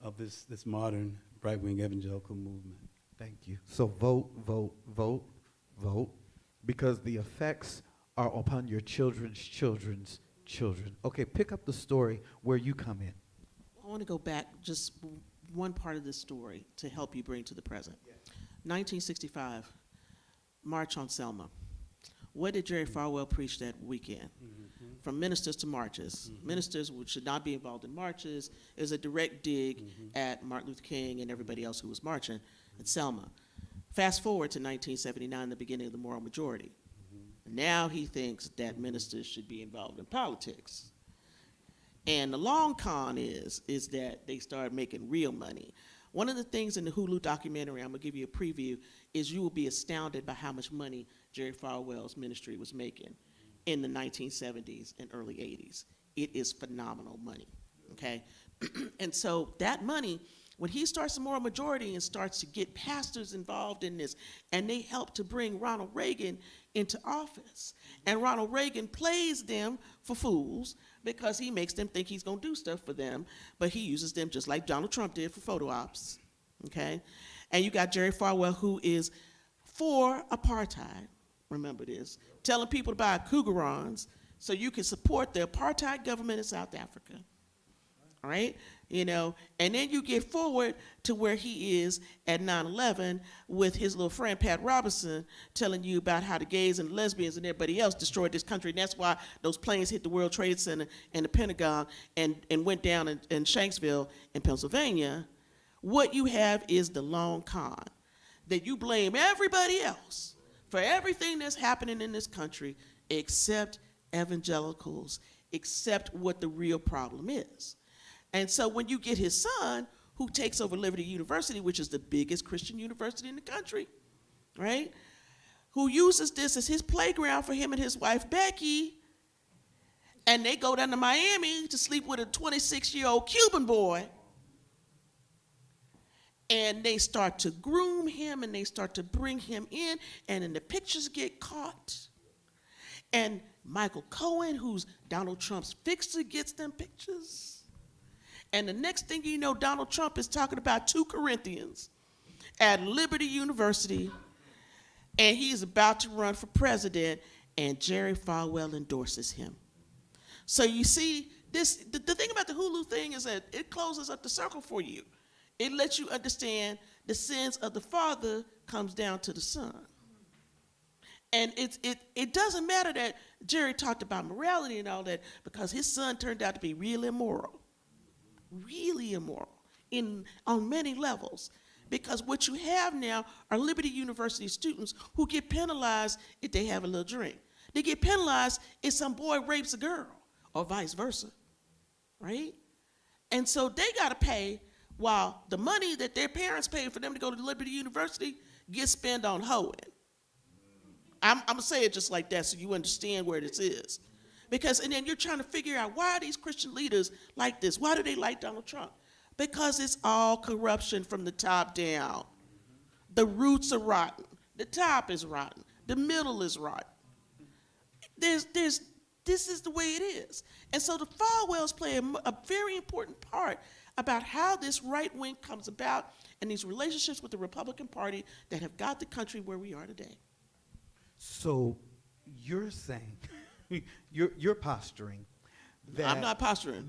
of this modern right-wing evangelical movement. Thank you. So vote, vote, vote, vote, because the effects are upon your children's children's children. Okay, pick up the story where you come in. I want to go back just one part of this story to help you bring to the present. 1965, March on Selma. What did Jerry Falwell preach that weekend? From ministers to marches. Ministers should not be involved in marches. It was a direct dig at Martin Luther King and everybody else who was marching at Selma. Fast forward to 1979, the beginning of the moral majority. Now he thinks that ministers should be involved in politics. And the long con is that they start making real money. One of the things in the Hulu documentary, I'm gonna give you a preview, is you will be astounded by how much money Jerry Falwell's ministry was making in the 1970s and early 80s. It is phenomenal money, okay? And so that money, when he starts the moral majority and starts to get pastors involved in this, and they help to bring Ronald Reagan into office, and Ronald Reagan plays them for fools because he makes them think he's gonna do stuff for them, but he uses them just like Donald Trump did for photo ops, okay? And you got Jerry Falwell, who is for apartheid, remember this, telling people to buy Cougarons so you can support the apartheid government in South Africa, all right? And then you get forward to where he is at 9/11 with his little friend Pat Robertson telling you about how the gays and lesbians and everybody else destroyed this country, and that's why those planes hit the World Trade Center and the Pentagon and went down in Shanksville in Pennsylvania. What you have is the long con, that you blame everybody else for everything that's happening in this country except evangelicals, except what the real problem is. And so when you get his son, who takes over Liberty University, which is the biggest Christian university in the country, right? Who uses this as his playground for him and his wife, Becky, and they go down to Miami to sleep with a 26-year-old Cuban boy, and they start to groom him, and they start to bring him in, and then the pictures get caught. And Michael Cohen, who's Donald Trump's fixer, gets them pictures. And the next thing you know, Donald Trump is talking about 2 Corinthians at Liberty University, and he's about to run for president, and Jerry Falwell endorses him. So you see, the thing about the Hulu thing is that it closes up the circle for you. It lets you understand the sins of the father comes down to the son. And it doesn't matter that Jerry talked about morality and all that, because his son turned out to be really immoral on many levels. Because what you have now are Liberty University students who get penalized if they have a little drink. They get penalized if some boy rapes a girl, or vice versa, right? And so they got to pay, while the money that their parents paid for them to go to Liberty University gets spent on hoeing. I'm going to say it just like that so you understand where this is. Because, and then you're trying to figure out, why are these Christian leaders like this? Why do they like Donald Trump? Because it's all corruption from the top down. The roots are rotten. The top is rotten. The middle is rotten. This is the way it is. And so the Falwells play a very important part about how this right wing comes about and these relationships with the Republican Party that have got the country where we are today. So you're saying, you're posturing that I'm not posturing.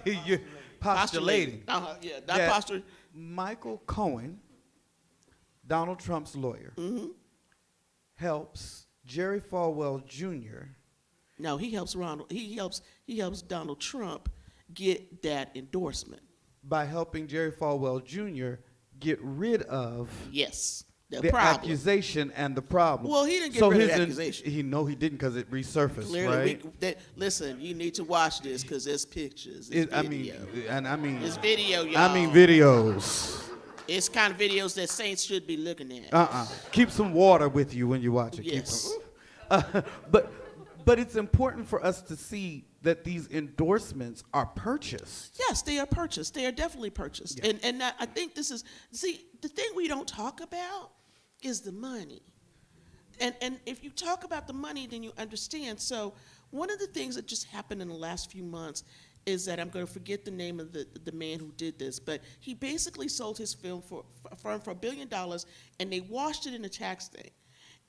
You're postulating. Yeah, not posturing. Michael Cohen, Donald Trump's lawyer, helps Jerry Falwell Jr. No, he helps Donald Trump get that endorsement by helping Jerry Falwell Jr. get rid of the problem. Accusation and the problem. Well, he didn't get rid of the accusation. He didn't, because it resurfaced. Clearly, right? Listen, you need to watch this because there's pictures. It's video, y'all. I mean videos. It's kind of videos that saints should be looking at. Keep some water with you when you watch it. Yes. But it's important for us to see that these endorsements are purchased. Yes, they are purchased. They are definitely purchased. Yeah. And I think this is, the thing we don't talk about is the money. And if you talk about the money, then you understand. So one of the things that just happened in the last few months is that, I'm going to forget the name of the man who did this, but he basically sold his film for $1 billion, and they washed it in a tax thing.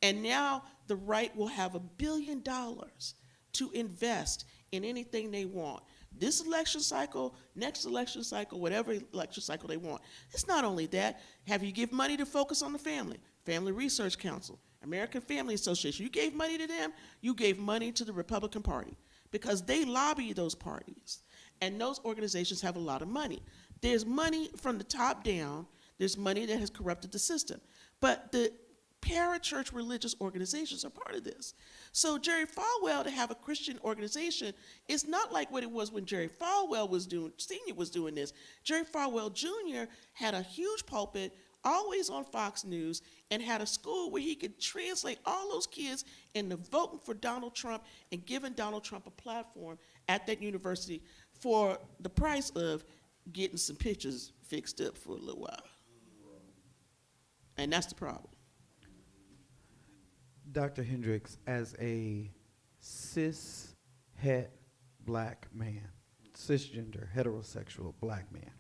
And now the right will have $1 billion to invest in anything they want. This election cycle, next election cycle, whatever election cycle they want. It's not only that. Have you give money to Focus on the Family, Family Research Council, American Family Association? You gave money to them, you gave money to the Republican Party, because they lobby those parties. And those organizations have a lot of money. There's money from the top down. There's money that has corrupted the system. But the parachurch religious organizations are part of this. So Jerry Falwell, to have a Christian organization, is not like what it was when Jerry Falwell Sr. was doing this. Jerry Falwell Jr. had a huge pulpit, always on Fox News, and had a school where he could translate all those kids into voting for Donald Trump and giving Donald Trump a platform at that university for the price of getting some pictures fixed up for a little while. And that's the problem. Dr. Hendricks, as a cis-het black man, cisgender, heterosexual black man,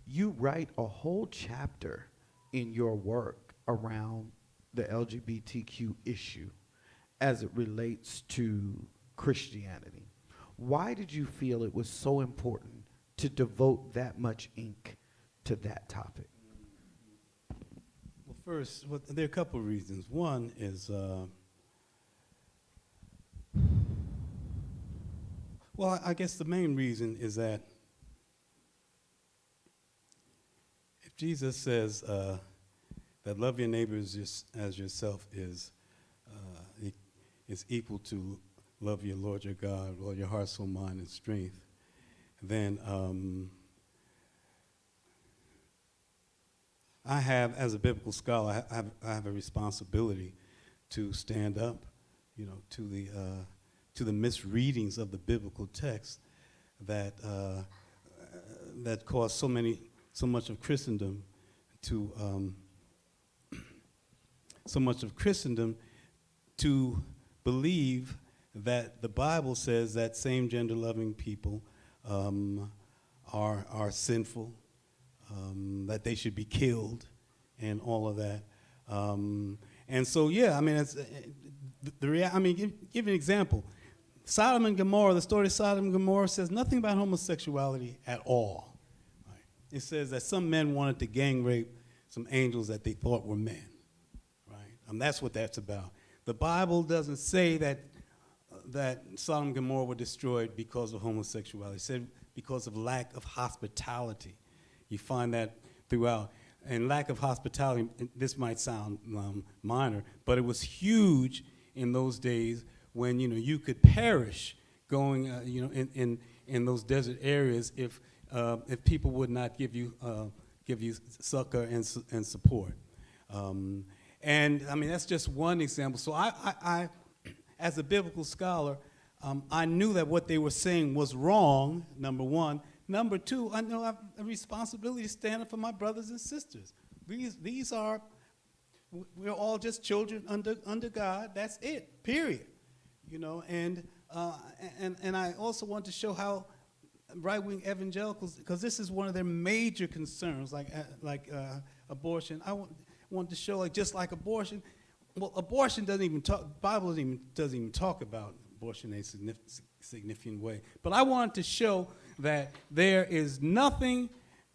you write a whole chapter in your work around the LGBTQ issue as it relates to Christianity. Why did you feel it was so important to devote that much ink to that topic? Well, first, there are a couple of reasons. One is, well, I guess the main reason is that if Jesus says that love your neighbors as yourself is equal to love your Lord your God with all your heart, soul, mind, and strength, then I have, as a biblical scholar, I have a responsibility to stand up, to the misreadings of the biblical text that cause so much of Christendom to believe that the Bible says that same-gender loving people are sinful, that they should be killed, and all of that. And so, yeah, I mean, it's, give an example. Sodom and Gomorrah, the story of Sodom and Gomorrah says nothing about homosexuality at all. Right? it says that some men wanted to gang rape some angels that they thought were men, right? That's what that's about. The Bible doesn't say that Sodom and Gomorrah were destroyed because of homosexuality. It said because of lack of hospitality. You find that throughout. And lack of hospitality, this might sound minor, but it was huge in those days when, you could perish going, in those desert areas if people would not give you succor and support. And I mean, that's just one example. So I as a biblical scholar, I knew that what they were saying was wrong, number one. Number two, I know I have a responsibility to stand up for my brothers and sisters. These are, we're all just children under God. That's it, period. And I also want to show how right-wing evangelicals, because this is one of their major concerns, like abortion. I want to show, just like abortion. Well, abortion doesn't even talk. The Bible doesn't even talk about abortion in a significant way. But I wanted to show that there is nothing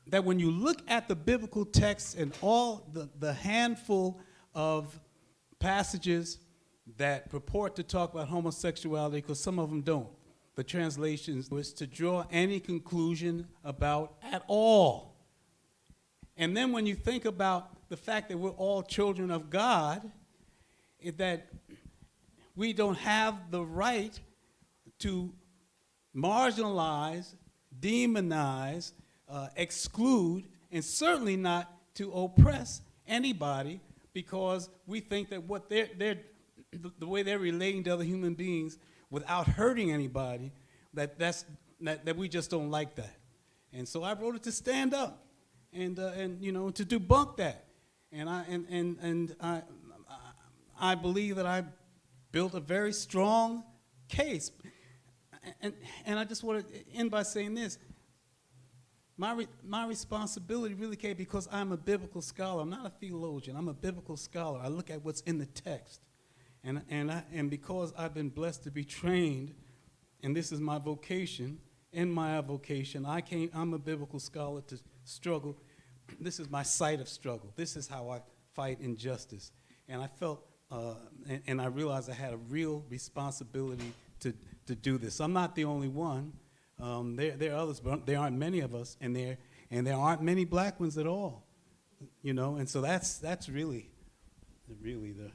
that when you look at the biblical text and all the handful of passages that purport to talk about homosexuality, because some of them don't, the translations was to draw any conclusion about at all. And then when you think about the fact that we're all children of God, that we don't have the right to marginalize, demonize, exclude, and certainly not to oppress anybody, because we think that what the way they're relating to other human beings without hurting anybody, that we just don't like that. And so I wrote it to stand up and to debunk that. And I believe that I built a very strong case. And I just want to end by saying this. My responsibility really came because I'm a biblical scholar. I'm not a theologian. I'm a biblical scholar. I look at what's in the text. And because I've been blessed to be trained, and this is my vocation, in my avocation, I'm a biblical scholar to struggle. This is my site of struggle. This is how I fight injustice. And I felt, and I realized I had a real responsibility to do this. I'm not the only one. There are others, but there aren't many of us, and there aren't many black ones at all, And so that's really the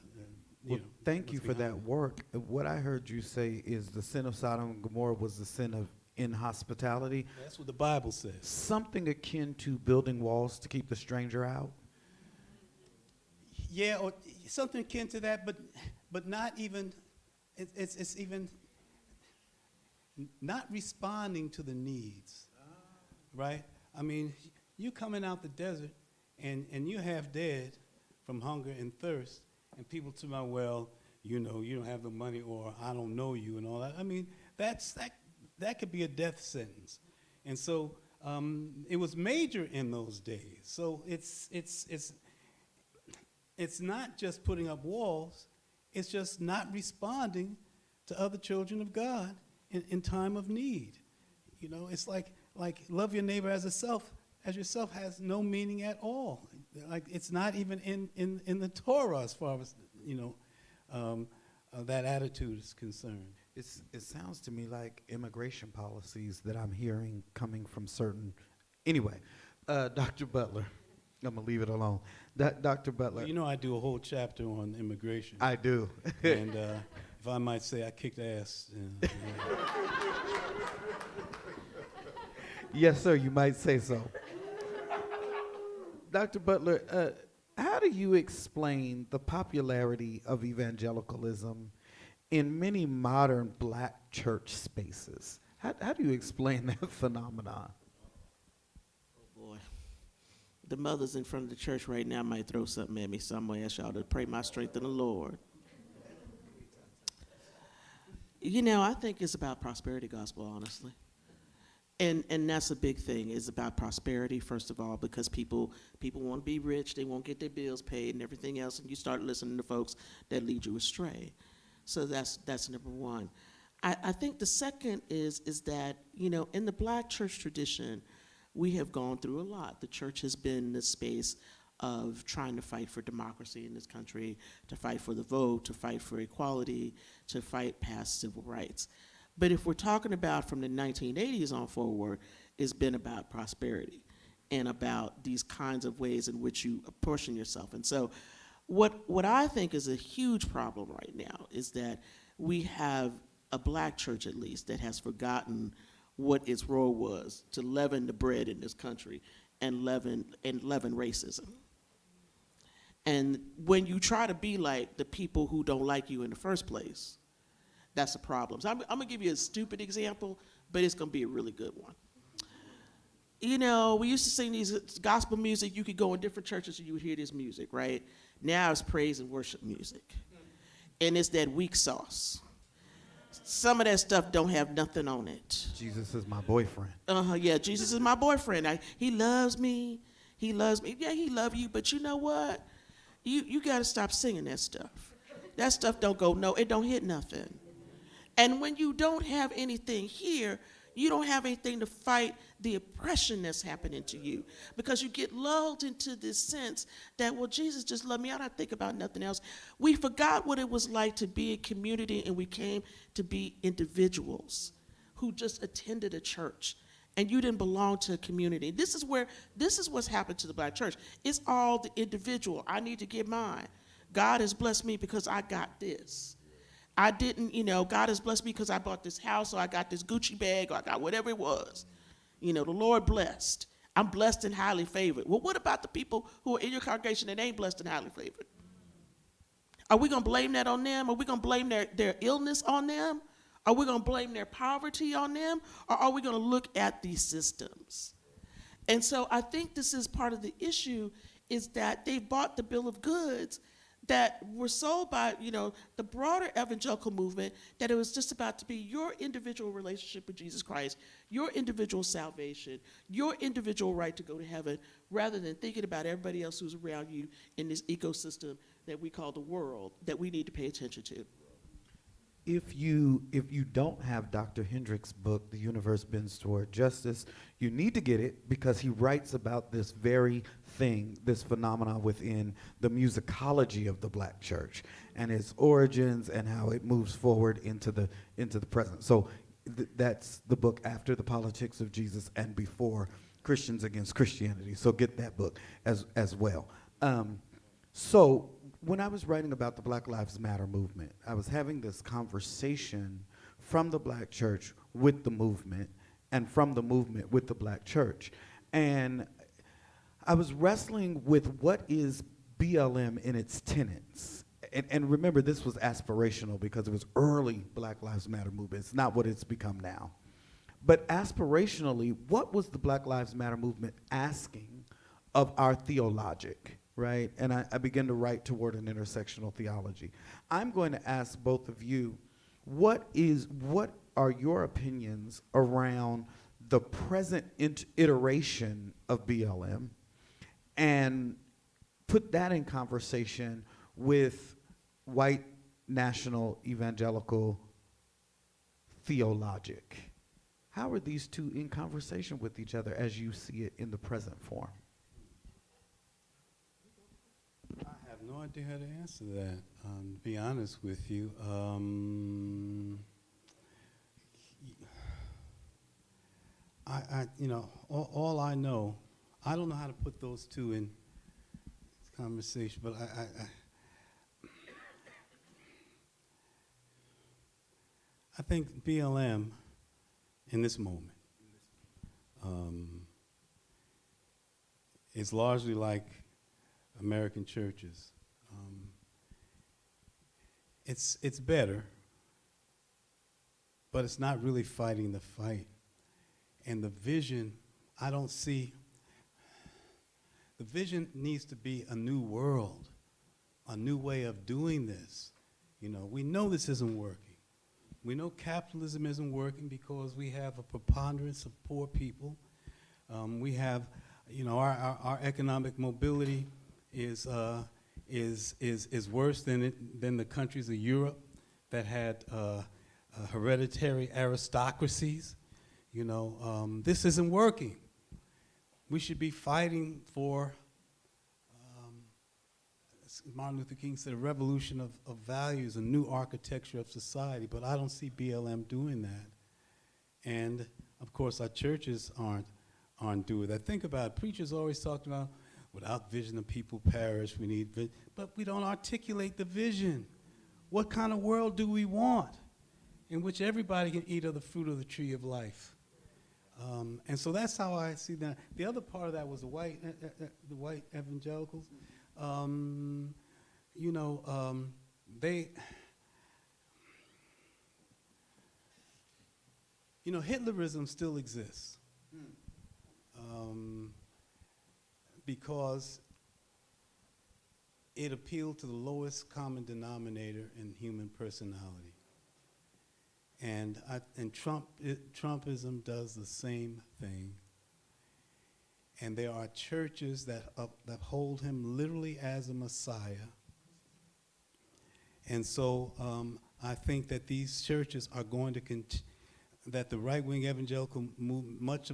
well, thank you for that work. What I heard you say is the sin of Sodom and Gomorrah was the sin of inhospitality. That's what the Bible says. Something akin to building walls to keep the stranger out. Yeah, or something akin to that, but not even. It's even not responding to the needs, right? I mean, you coming out the desert and you half dead from hunger and thirst, and people tell me, well, you don't have the money, or I don't know you, and all that. I mean, that could be a death sentence, and so it was major in those days. So it's not just putting up walls; it's just not responding to other children of God in time of need. It's like love your neighbor as yourself has no meaning at all. Like it's not even in the Torah as far as that attitude is concerned. It sounds to me like immigration policies that I'm hearing coming from certain. Anyway, Dr. Butler, I'm gonna leave it alone. Dr. Butler. I do a whole chapter on immigration. I do. And if I might say, I kicked ass. Yes, sir, you might say so. Dr. Butler, how do you explain the popularity of evangelicalism in many modern black church spaces? How do you explain that phenomenon? Oh, boy. The mothers in front of the church right now might throw something at me, so I'm going to ask y'all to pray my strength in the Lord. I think it's about prosperity gospel, honestly. And that's a big thing. It's about prosperity, first of all, because people want to be rich, they won't get their bills paid and everything else, and you start listening to folks that lead you astray. So that's number one. I think the second is that, in the black church tradition, we have gone through a lot. The church has been in this space of trying to fight for democracy in this country, to fight for the vote, to fight for equality, to fight past civil rights. But if we're talking about from the 1980s on forward, it's been about prosperity and about these kinds of ways in which you apportion yourself. And so what I think is a huge problem right now is that we have a black church, at least, that has forgotten what its role was to leaven the bread in this country and leaven racism. And when you try to be like the people who don't like you in the first place, that's a problem. So I'm gonna give you a stupid example, but it's gonna be a really good one. You know, we used to sing these gospel music. You could go in different churches and you would hear this music, right? Now it's praise and worship music. And it's that weak sauce. Some of that stuff don't have nothing on it. Jesus is my boyfriend. Yeah, Jesus is my boyfriend. He loves me. He loves me. Yeah, he loves you, but you know what? You got to stop singing that stuff. That stuff don't go, no, it don't hit nothing. And when you don't have anything here, you don't have anything to fight the oppression that's happening to you, because you get lulled into this sense that, well, Jesus just loved me. I don't think about nothing else. We forgot what it was like to be in community, and we came to be individuals who just attended a church, and you didn't belong to a community. This is what's happened to the black church. It's all the individual. I need to get mine. God has blessed me because I got this. I didn't, God has blessed me because I bought this house, or I got this Gucci bag, or I got whatever it was. The Lord blessed. I'm blessed and highly favored. Well, what about the people who are in your congregation that ain't blessed and highly favored? Are we going to blame that on them? Are we going to blame their illness on them? Are we going to blame their poverty on them? Or are we going to look at these systems? And so I think this is part of the issue, is that they bought the bill of goods that were sold by, the broader evangelical movement, that it was just about to be your individual relationship with Jesus Christ, your individual salvation, your individual right to go to heaven, rather than thinking about everybody else who's around you in this ecosystem that we call the world, that we need to pay attention to. If you don't have Dr. Hendrick's book, The Universe Bends Toward Justice, you need to get it, because he writes about this very thing, this phenomenon within the musicology of the black church and its origins and how it moves forward into the present. So that's the book After the Politics of Jesus and Before Christians Against Christianity. So get that book as well. So when I was writing about the Black Lives Matter movement, I was having this conversation from the black church with the movement, and from the movement with the black church. And I was wrestling with what is BLM in its tenets. And remember, this was aspirational because it was early Black Lives Matter movement. It's not what it's become now. But aspirationally, what was the Black Lives Matter movement asking of our theologic? Right? And I began to write toward an intersectional theology. I'm going to ask both of you, what are your opinions around the present iteration of BLM, and put that in conversation with white national evangelical theologic? How are these two in conversation with each other as you see it in the present form? I have no idea how to answer that, to be honest with you. All I know, I don't know how to put those two in conversation, but I think BLM in this moment is largely like American churches. It's better, but it's not really fighting the fight. And the vision, I don't see, the vision needs to be a new world, a new way of doing this. We know this isn't working. We know capitalism isn't working because we have a preponderance of poor people. We have, our economic mobility is worse than the countries of Europe that had hereditary aristocracies. This isn't working. we should be fighting for, as Martin Luther King said, a revolution of values, a new architecture of society, but I don't see BLM doing that. And of course, our churches aren't doing that. Think about it. Preachers always talk about, without vision the people perish, we need vision, but we don't articulate the vision. What kind of world do we want in which everybody can eat of the fruit of the tree of life? And so that's how I see that. The other part of that was the white evangelicals. Hitlerism still exists because it appealed to the lowest common denominator in human personality. And Trumpism does the same thing. And there are churches that hold him literally as a Messiah. And so I think that these churches are going to that the right-wing evangelical movement,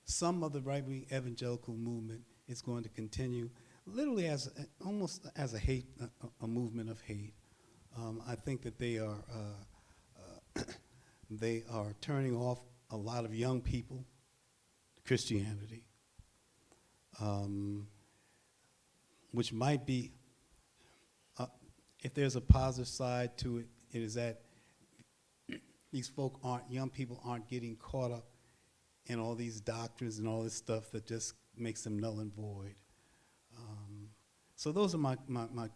some of the right-wing evangelical movement is going to continue literally as almost as a movement of hate. I think that they are turning off a lot of young people to Christianity, which might be, if there's a positive side to it, it is that these young people aren't getting caught up in all these doctrines and all this stuff that just makes them null and void. So those are my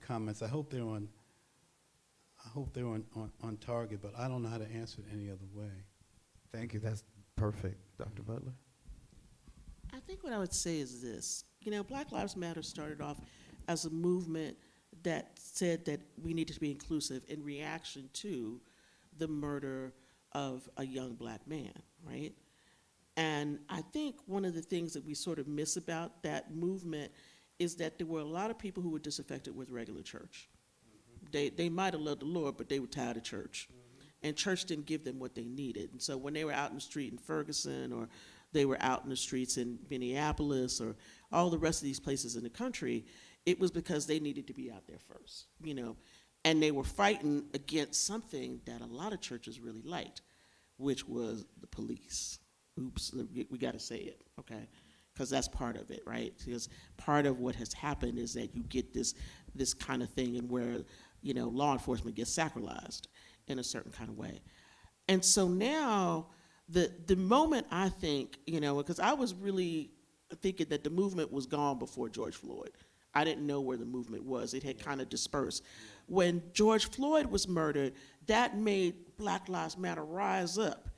comments. I hope they're on target, but I don't know how to answer it any other way. Thank you. That's perfect. Dr. Butler? I think what I would say is this. Black Lives Matter started off as a movement that said that we needed to be inclusive in reaction to the murder of a young black man, right? And I think one of the things that we sort of miss about that movement is that there were a lot of people who were disaffected with regular church. They might have loved the Lord, but they were tired of church. And church didn't give them what they needed. And so when they were out in the street in Ferguson, or they were out in the streets in Minneapolis, or all the rest of these places in the country, it was because they needed to be out there first, And they were fighting against something that a lot of churches really liked, which was the police. Oops, we got to say it, okay? Because that's part of it, right? Because part of what has happened is that you get this kind of thing and where, law enforcement gets sacralized in a certain kind of way. And so now, the moment I think, because I was really thinking that the movement was gone before George Floyd. I didn't know where the movement was. It had kind of dispersed. When George Floyd was murdered, that made Black Lives Matter rise up,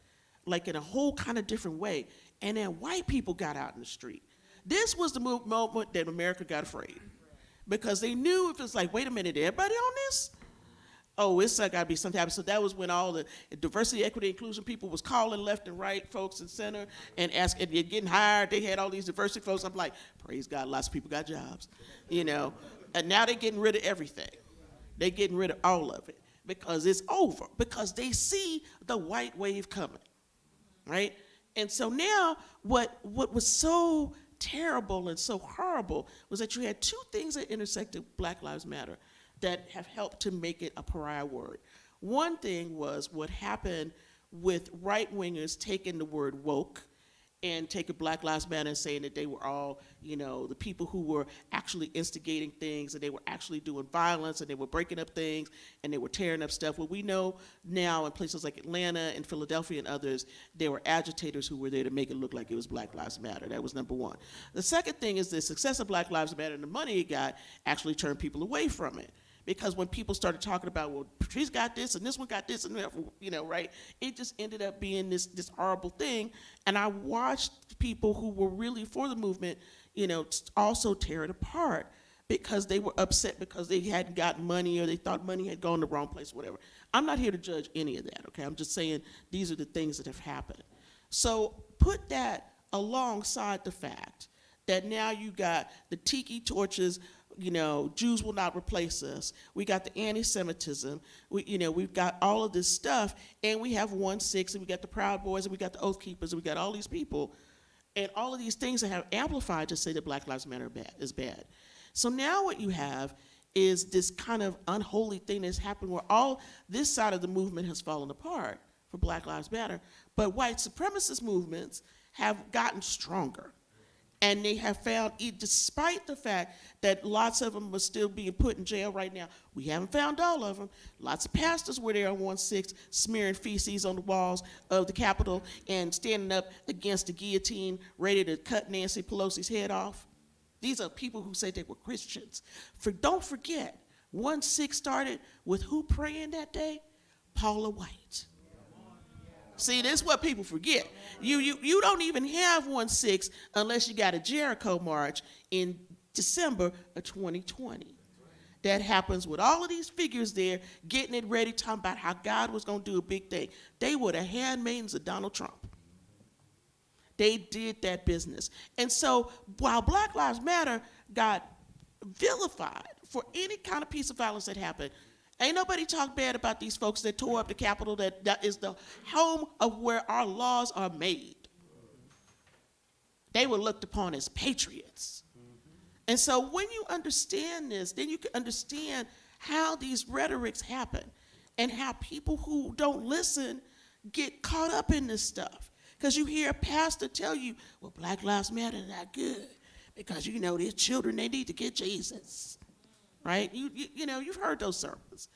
like in a whole kind of different way. And then white people got out in the street. This was the moment that America got afraid, because they knew if it's like, wait a minute, everybody on this? Oh, it's got to be something happen. So that was when all the diversity, equity, inclusion people was calling left and right, folks in center, and asking, and getting hired. They had all these diversity folks. I'm like, praise God, lots of people got jobs, And now they're getting rid of everything. They're getting rid of all of it because it's over, because they see the white wave coming, right? And so now what was so terrible and so horrible was that you had two things that intersected Black Lives Matter that have helped to make it a pariah word. One thing was what happened with right-wingers taking the word woke and taking Black Lives Matter and saying that they were all, the people who were actually instigating things, and they were actually doing violence, and they were breaking up things, and they were tearing up stuff. Well, we know now in places like Atlanta and Philadelphia and others, there were agitators who were there to make it look like it was Black Lives Matter. That was number one. The second thing is the success of Black Lives Matter and the money it got actually turned people away from it. Because when people started talking about, well, Patrice got this and this one got this, and right? It just ended up being this horrible thing. And I watched people who were really for the movement, also tear it apart because they were upset because they hadn't gotten money, or they thought money had gone the wrong place, whatever. I'm not here to judge any of that, okay? I'm just saying these are the things that have happened. So put that alongside the fact that now you got the tiki torches, Jews will not replace us. We got the anti-Semitism. We've got all of this stuff, and we have 1-6, and we got the Proud Boys, and we got the Oath Keepers, and we got all these people. and all of these things that have amplified to say that Black Lives Matter is bad. So now what you have is this kind of unholy thing that's happened where all this side of the movement has fallen apart for Black Lives Matter, but white supremacist movements have gotten stronger. And they have found, despite the fact that lots of them are still being put in jail right now, we haven't found all of them. Lots of pastors were there on 1/6 smearing feces on the walls of the Capitol and standing up against the guillotine, ready to cut Nancy Pelosi's head off. These are people who say they were Christians. Don't forget, 1/6 started with who praying that day? Paula White. See, this is what people forget. You don't even have 1/6 unless you got a Jericho march in December of 2020. That happens with all of these figures there, getting it ready, talking about how God was going to do a big thing. They were the handmaidens of Donald Trump. They did that business. And so while Black Lives Matter got vilified for any kind of piece of violence that happened, ain't nobody talk bad about these folks that tore up the Capitol that is the home of where our laws are made. They were looked upon as patriots. And so when you understand this, then you can understand how these rhetorics happen and how people who don't listen get caught up in this stuff. Because you hear a pastor tell you, well, Black Lives Matter is not good because, you know, these children, they need to get Jesus. Right? You know, you've heard those sermons.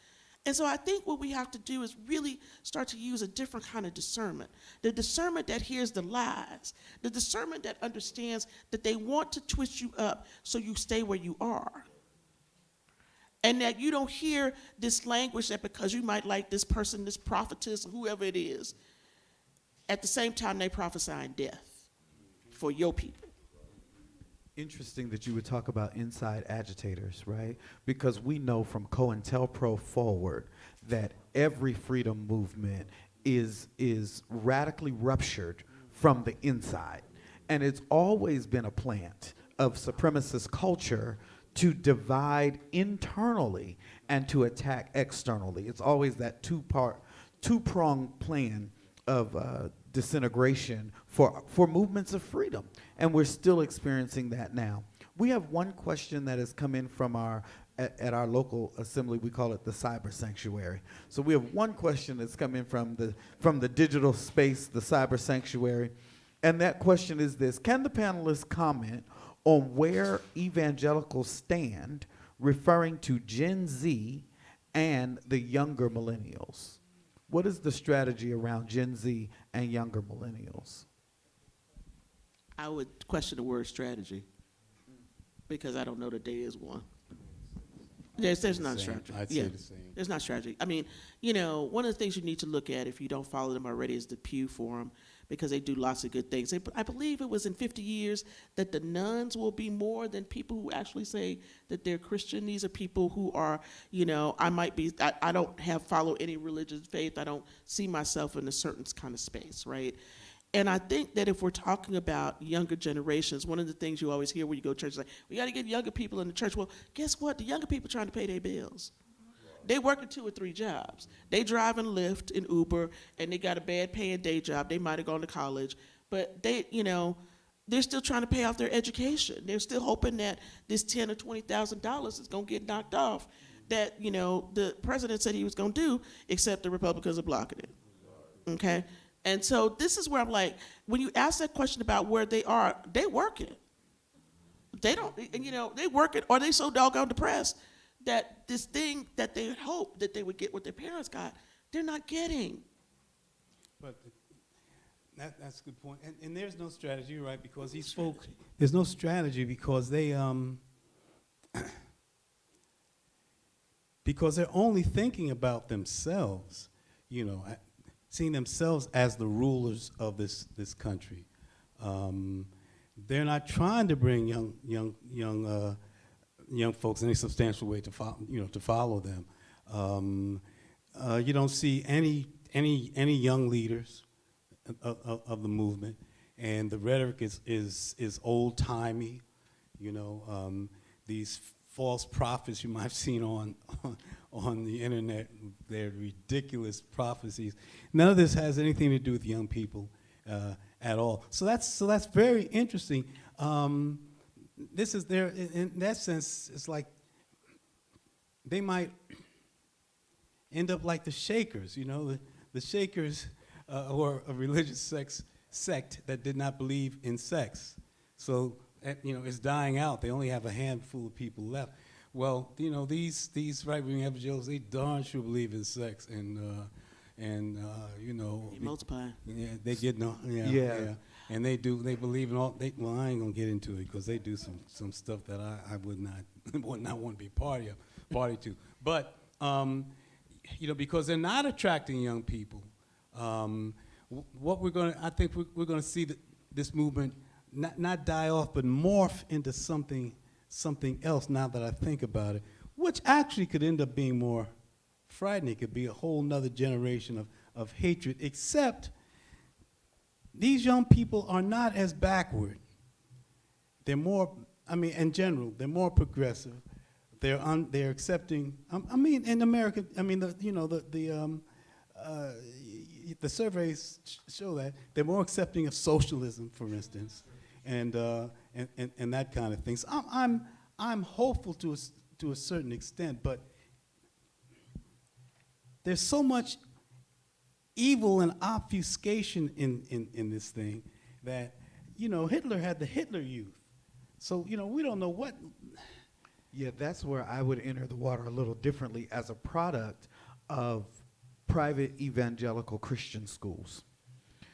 And so I think what we have to do is really start to use a different kind of discernment. The discernment that hears the lies. The discernment that understands that they want to twist you up so you stay where you are. And that you don't hear this language that because you might like this person, this prophetess, whoever it is, at the same time they prophesying death for your people. Interesting that you would talk about inside agitators, right? Because we know from COINTELPRO forward that every freedom movement is radically ruptured from the inside. And it's always been a plant of supremacist culture to divide internally and to attack externally. It's always that two-pronged plan of disintegration for movements of freedom. And we're still experiencing that now. We have one question that has come in from at our local assembly. We call it the cyber sanctuary. So we have one question that's come in from the digital space, the cyber sanctuary. And that question is this: can the panelists comment on where evangelicals stand referring to Gen Z and the younger millennials? What is the strategy around Gen Z and younger millennials? I would question the word strategy because I don't know that there is one. There's not a strategy. I'd say the same. There's not strategy. I mean, you know, one of the things you need to look at if you don't follow them already is the Pew Forum, because they do lots of good things. I believe it was in 50 years that the nuns will be more than people who actually say that they're Christian. These are people who are, you know, I don't follow any religious faith. I don't see myself in a certain kind of space, right? And I think that if we're talking about younger generations, one of the things you always hear when you go to church is like, we got to get younger people in the church. Well, guess what? The younger people are trying to pay their bills. They working 2 or 3 jobs. They driving Lyft and Uber, and they got a bad paying day job. They might have gone to college, but they, you know, they're still trying to pay off their education. They're still hoping that this $10,000 or $20,000 is going to get knocked off that, you know, the president said he was going to do, except the Republicans are blocking it. Okay? And so this is where I'm like, when you ask that question about where they are, they working. They don't, and you know, they working, or they so doggone depressed that this thing that they hoped that they would get what their parents got, they're not getting. But that's a good point. And there's no strategy, right? Because these folks, there's no strategy because they because they're only thinking about themselves, you know, seeing themselves as the rulers of this country. They're not trying to bring young folks in any substantial way to follow them. You don't see any young leaders of the movement, and the rhetoric is old timey. You know, these false prophets you might have seen on the internet, they're ridiculous prophecies. None of this has anything to do with young people, at all. So that's very interesting. This is there in that sense. It's like they might end up like the Shakers. The Shakers were a religious sect that did not believe in sex. So it's dying out. They only have a handful of people left. Well, these right-wing evangelicals, they darn sure believe in sex, and They multiply. yeah, they get no, yeah, and they believe in all. Well, I ain't gonna get into it because they do some stuff that I would not want to be party to. But because they're not attracting young people, I think we're gonna see this movement not die off, but morph into something else. Now that I think about it, which actually could end up being more frightening. It could be a whole nother generation of hatred, except these young people are not as backward. They're more, in general, they're more progressive. They're accepting, in America, the surveys show that they're more accepting of socialism, for instance, and that kind of thing. So I'm hopeful to a certain extent, but there's so much evil and obfuscation in this thing that, Hitler had the Hitler Youth. So, we don't know what. Yeah, that's where I would enter the water a little differently as a product of private evangelical Christian schools.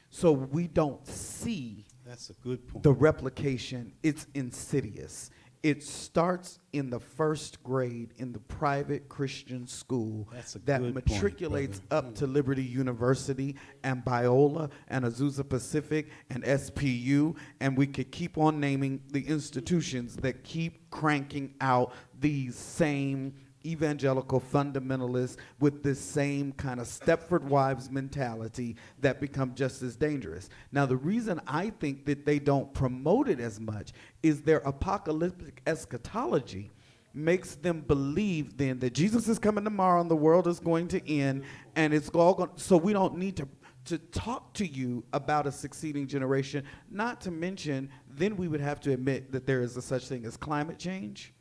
So we don't see That's a good point. the replication. It's insidious. It starts in the first grade in the private Christian school That's a that good point, matriculates brother. up to Liberty University and Biola and Azusa Pacific and SPU, and we could keep on naming the institutions that keep cranking out these same evangelical fundamentalists with this same kind of Stepford Wives mentality that become just as dangerous. Now, the reason I think that they don't promote it as much is their apocalyptic eschatology makes them believe then that Jesus is coming tomorrow and the world is going to end and it's all going. So we don't need to talk to you about a succeeding generation. Not to mention, then we would have to admit that there is a such thing as climate change.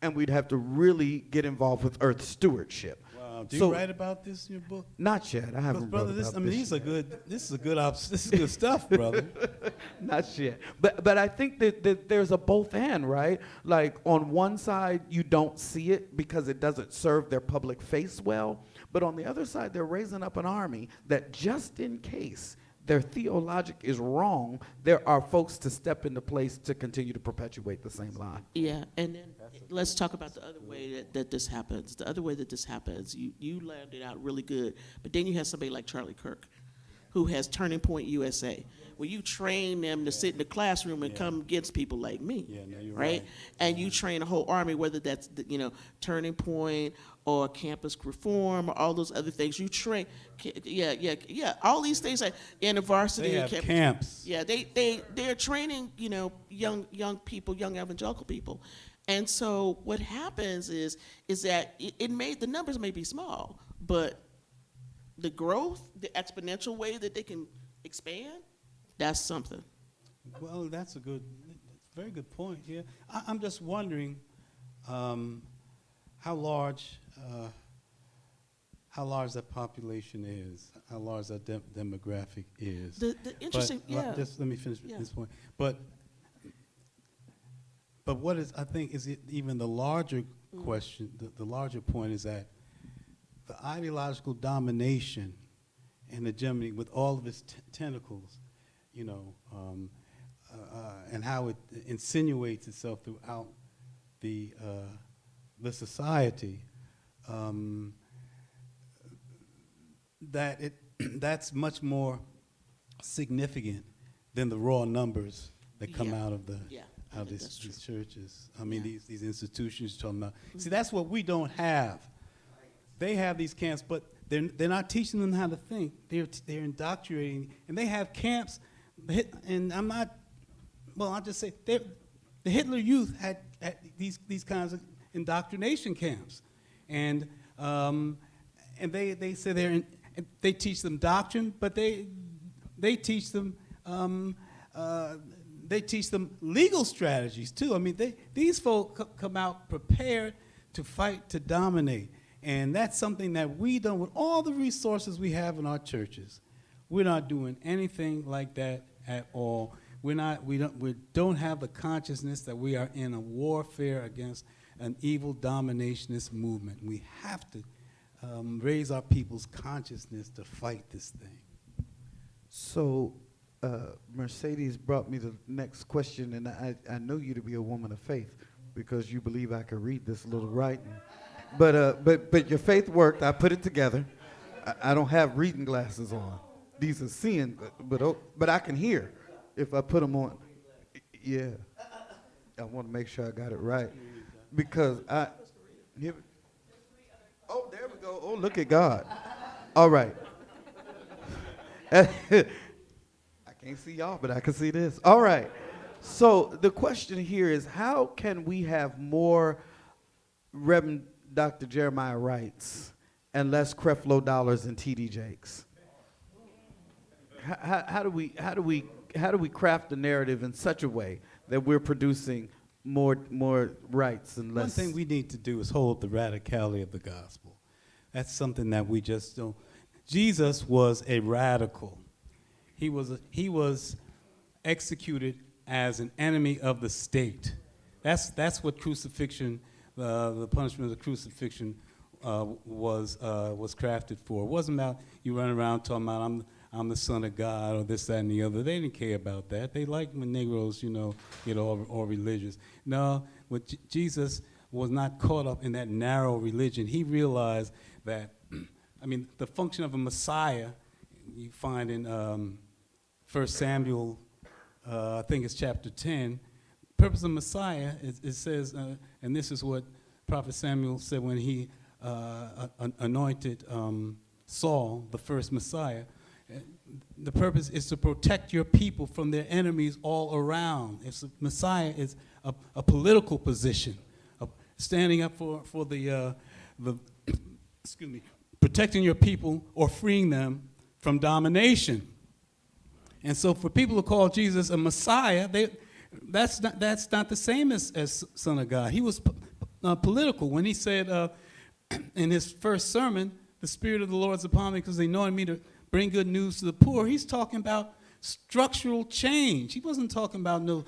And we'd have to really get involved with Earth stewardship. Wow. Do you write about this in your book? Not yet. I haven't Brother, wrote about this is good stuff, brother. Not yet. But I think that there's a both and, right? Like on one side, you don't see it because it doesn't serve their public face well. But on the other side, they're raising up an army that just in case their theologic is wrong, there are folks to step into place to continue to perpetuate the same lie. Yeah, and then let's talk about the other way that this happens. The other way that this happens, you landed out really good, but then you have somebody like Charlie Kirk, who has Turning Point USA, where you train them to sit in the classroom and come against people like me, no, you're right? And you train a whole army, whether that's Turning Point or campus reform or all those other things. You train, all these things like university. They have camps. Yeah, they're training young people, young evangelical people, and so what happens is that the numbers may be small, but the growth, the exponential way that they can expand, that's something. Well, that's a very good point. Yeah, I'm just wondering how large that population is, how large that demographic is. The interesting, Just let me finish this point. But what I think is even the larger question, the larger point is that the ideological domination and hegemony with all of its tentacles, and how it insinuates itself throughout the society, that's much more significant than the raw numbers that come out of these churches. These institutions you're talking about. See, that's what we don't have. They have these camps, but they're not teaching them how to think. They're indoctrinating, and they have camps. And I'll just say the Hitler Youth had these kinds of indoctrination camps, and they say they teach them doctrine, but they teach them They teach them legal strategies too. I mean, these folk come out prepared to fight to dominate, and that's something that we don't. With all the resources we have in our churches, we're not doing anything like that at all. We don't have the consciousness that we are in a warfare against an evil dominationist movement. We have to raise our people's consciousness to fight this thing. So, Mercedes brought me the next question, and I know you to be a woman of faith because you believe I can read this little writing. But your faith worked. I put it together. I don't have reading glasses on. These are seeing, but I can hear if I put them on. Yeah. I want to make sure I got it right because oh, there we go. Oh, look at God. All right. I can't see y'all, but I can see this. All right. So the question here is, how can we have more Reverend Dr. Jeremiah Wrights and less Creflo Dollars and T.D. Jakes? How do we craft the narrative in such a way that we're producing more rights and less? One thing we need to do is hold the radicality of the gospel. That's something that we just don't. Jesus was a radical. He was executed as an enemy of the state. That's what crucifixion, the punishment of the crucifixion, was crafted for. It wasn't about you running around talking about I'm the son of God or this, that, and the other. They didn't care about that. They liked when Negroes, get all religious. No, Jesus was not caught up in that narrow religion. He realized that, the function of a Messiah, you find in 1 Samuel, I think it's chapter 10, purpose of Messiah, it says, and this is what Prophet Samuel said when he anointed Saul, the first Messiah. The purpose is to protect your people from their enemies all around. Messiah is a political position, standing up for the protecting your people or freeing them from domination. And so for people to call Jesus a Messiah, that's not the same as Son of God. He was political when he said in his first sermon, the Spirit of the Lord is upon me because they anointed me to bring good news to the poor. He's talking about structural change. He wasn't talking about no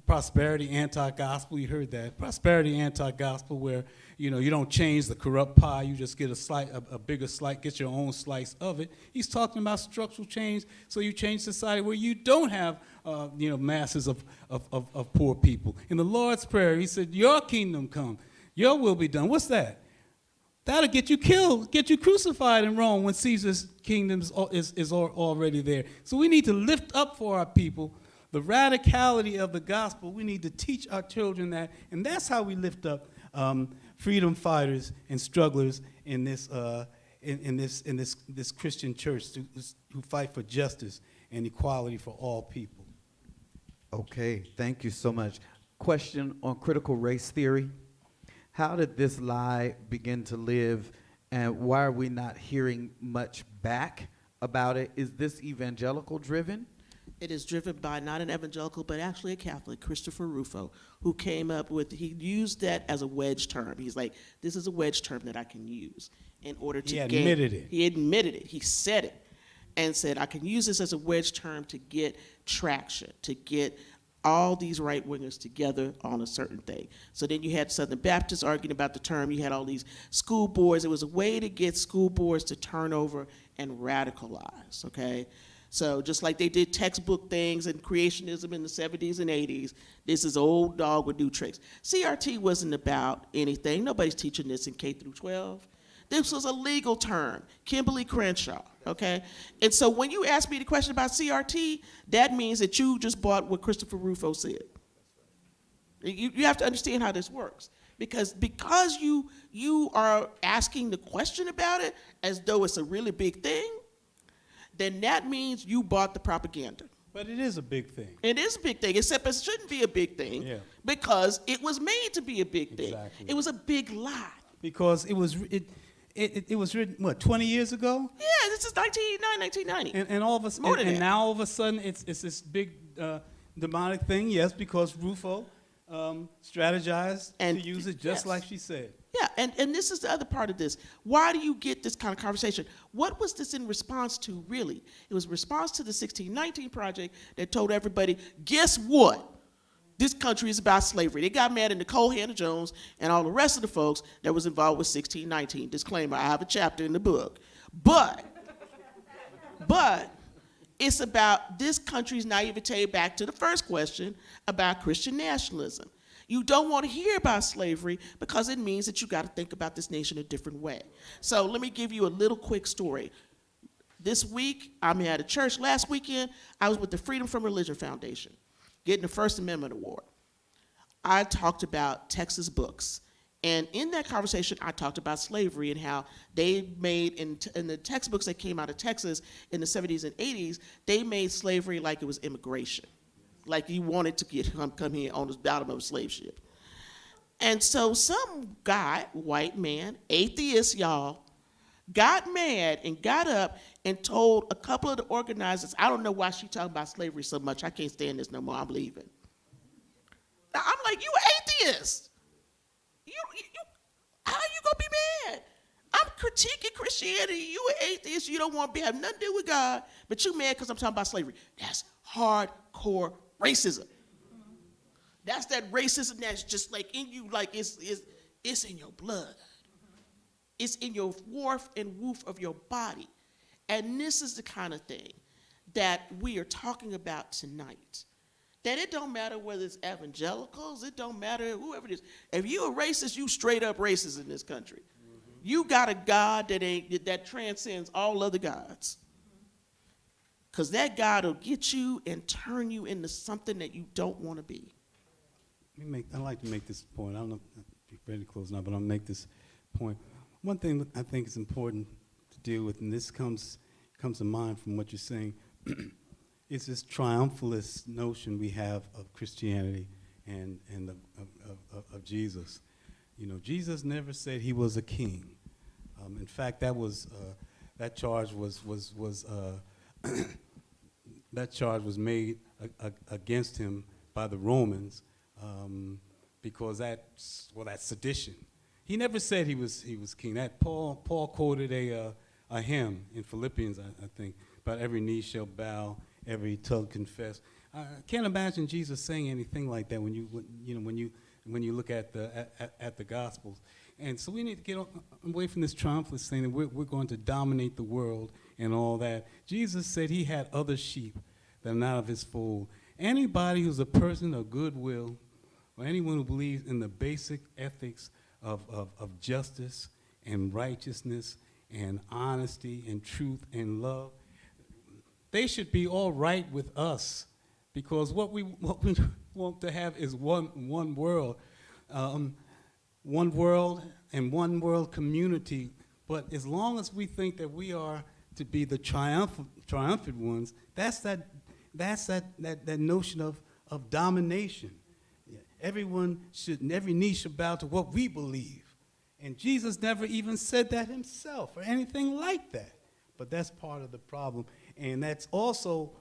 prosperity anti-gospel. You heard that. Prosperity anti-gospel where, you don't change the corrupt pie. You just get a bigger slice, get your own slice of it. He's talking about structural change. So you change society where you don't have, masses of poor people. In the Lord's Prayer, he said, your kingdom come, your will be done. What's that? That'll get you killed, get you crucified in Rome when Caesar's kingdom is already there. So we need to lift up for our people the radicality of the gospel. We need to teach our children that, and that's how we lift up freedom fighters and strugglers in this Christian church who fight for justice and equality for all people. Okay, thank you so much. Question on critical race theory. How did this lie begin to live, and why are we not hearing much back about it? Is this evangelical driven? It is driven by not an evangelical, but actually a Catholic, Christopher Rufo, who came up with, he used that as a wedge term. He's like, this is a wedge term that I can use in order to gain. He admitted it. He admitted it. He said it and said, I can use this as a wedge term to get traction, to get all these right-wingers together on a certain thing. So then you had Southern Baptists arguing about the term. You had all these school boards. It was a way to get school boards to turn over and radicalize, okay? So just like they did textbook things and creationism in the 70s and 80s, this is old dog with new tricks. CRT wasn't about anything. Nobody's teaching this in K through 12. This was a legal term, Kimberly Crenshaw, okay? And so when you ask me the question about CRT, that means that you just bought what Christopher Rufo said. You have to understand how this works. Because you are asking the question about it as though it's a really big thing, then that means you bought the propaganda. But it is a big thing. It is a big thing, except it shouldn't be a big thing because it was made to be a big thing. Exactly. It was a big lie. Because it was written, what, 20 years ago? Yeah, this is 1990. And all of us, More than and that. now all of a sudden it's this big demonic thing, yes, because Rufo strategized And to use it yes. just like she said. Yeah, and this is the other part of this. Why do you get this kind of conversation? What was this in response to, really? It was a response to the 1619 Project that told everybody, guess what? This country is about slavery. They got mad at Nicole Hannah-Jones and all the rest of the folks that was involved with 1619. Disclaimer, I have a chapter in the book. But it's about this country's naivete, back to the first question about Christian nationalism. You don't want to hear about slavery because it means that you got to think about this nation a different way. So let me give you a little quick story. This week, I'm at a church. Last weekend, I was with the Freedom from Religion Foundation, getting the First Amendment Award. I talked about Texas books. And in that conversation, I talked about slavery and how they made, in the textbooks that came out of Texas in the 70s and 80s, they made slavery like it was immigration. Like you wanted to come here on the bottom of a slave ship. And so some guy, white man, atheist, y'all, got mad and got up and told a couple of the organizers, I don't know why she talking about slavery so much. I can't stand this no more. I'm leaving. Now, I'm like, you atheist. How you gonna be mad? I'm critiquing Christianity. You an atheist. You don't want to have nothing to do with God, but you mad because I'm talking about slavery. That's hardcore racism. That's that racism that's just like in you, like it's in your blood. It's in your warmth and woof of your body. And this is the kind of thing that we are talking about tonight. That it don't matter whether it's evangelicals, it don't matter whoever it is. If you a racist, you straight up racist in this country. You got a God that transcends all other gods. Because that God will get you and turn you into something that you don't want to be. I'd like to make this point. I don't know if you're ready to close now, but I'll make this point. One thing that I think is important to deal with, and this comes to mind from what you're saying, is this triumphalist notion we have of Christianity and of Jesus. You know, Jesus never said he was a king. In fact, that charge was that charge was made against him by the Romans because that's sedition. He never said he was king. That Paul quoted a hymn in Philippians, I think, about every knee shall bow, every tongue confess. I can't imagine Jesus saying anything like that when you look at the Gospels. And so we need to get away from this triumphalist thing that we're going to dominate the world and all that. Jesus said he had other sheep that are not of his fold. Anybody who's a person of goodwill, or anyone who believes in the basic ethics of justice and righteousness and honesty and truth and love, they should be all right with us, because what we want to have is one world. One world and one world community. But as long as we think that we are to be the triumphant ones, that's that notion of domination. Every knee should bow to what we believe. And Jesus never even said that himself or anything like that. But that's part of the problem. And that's also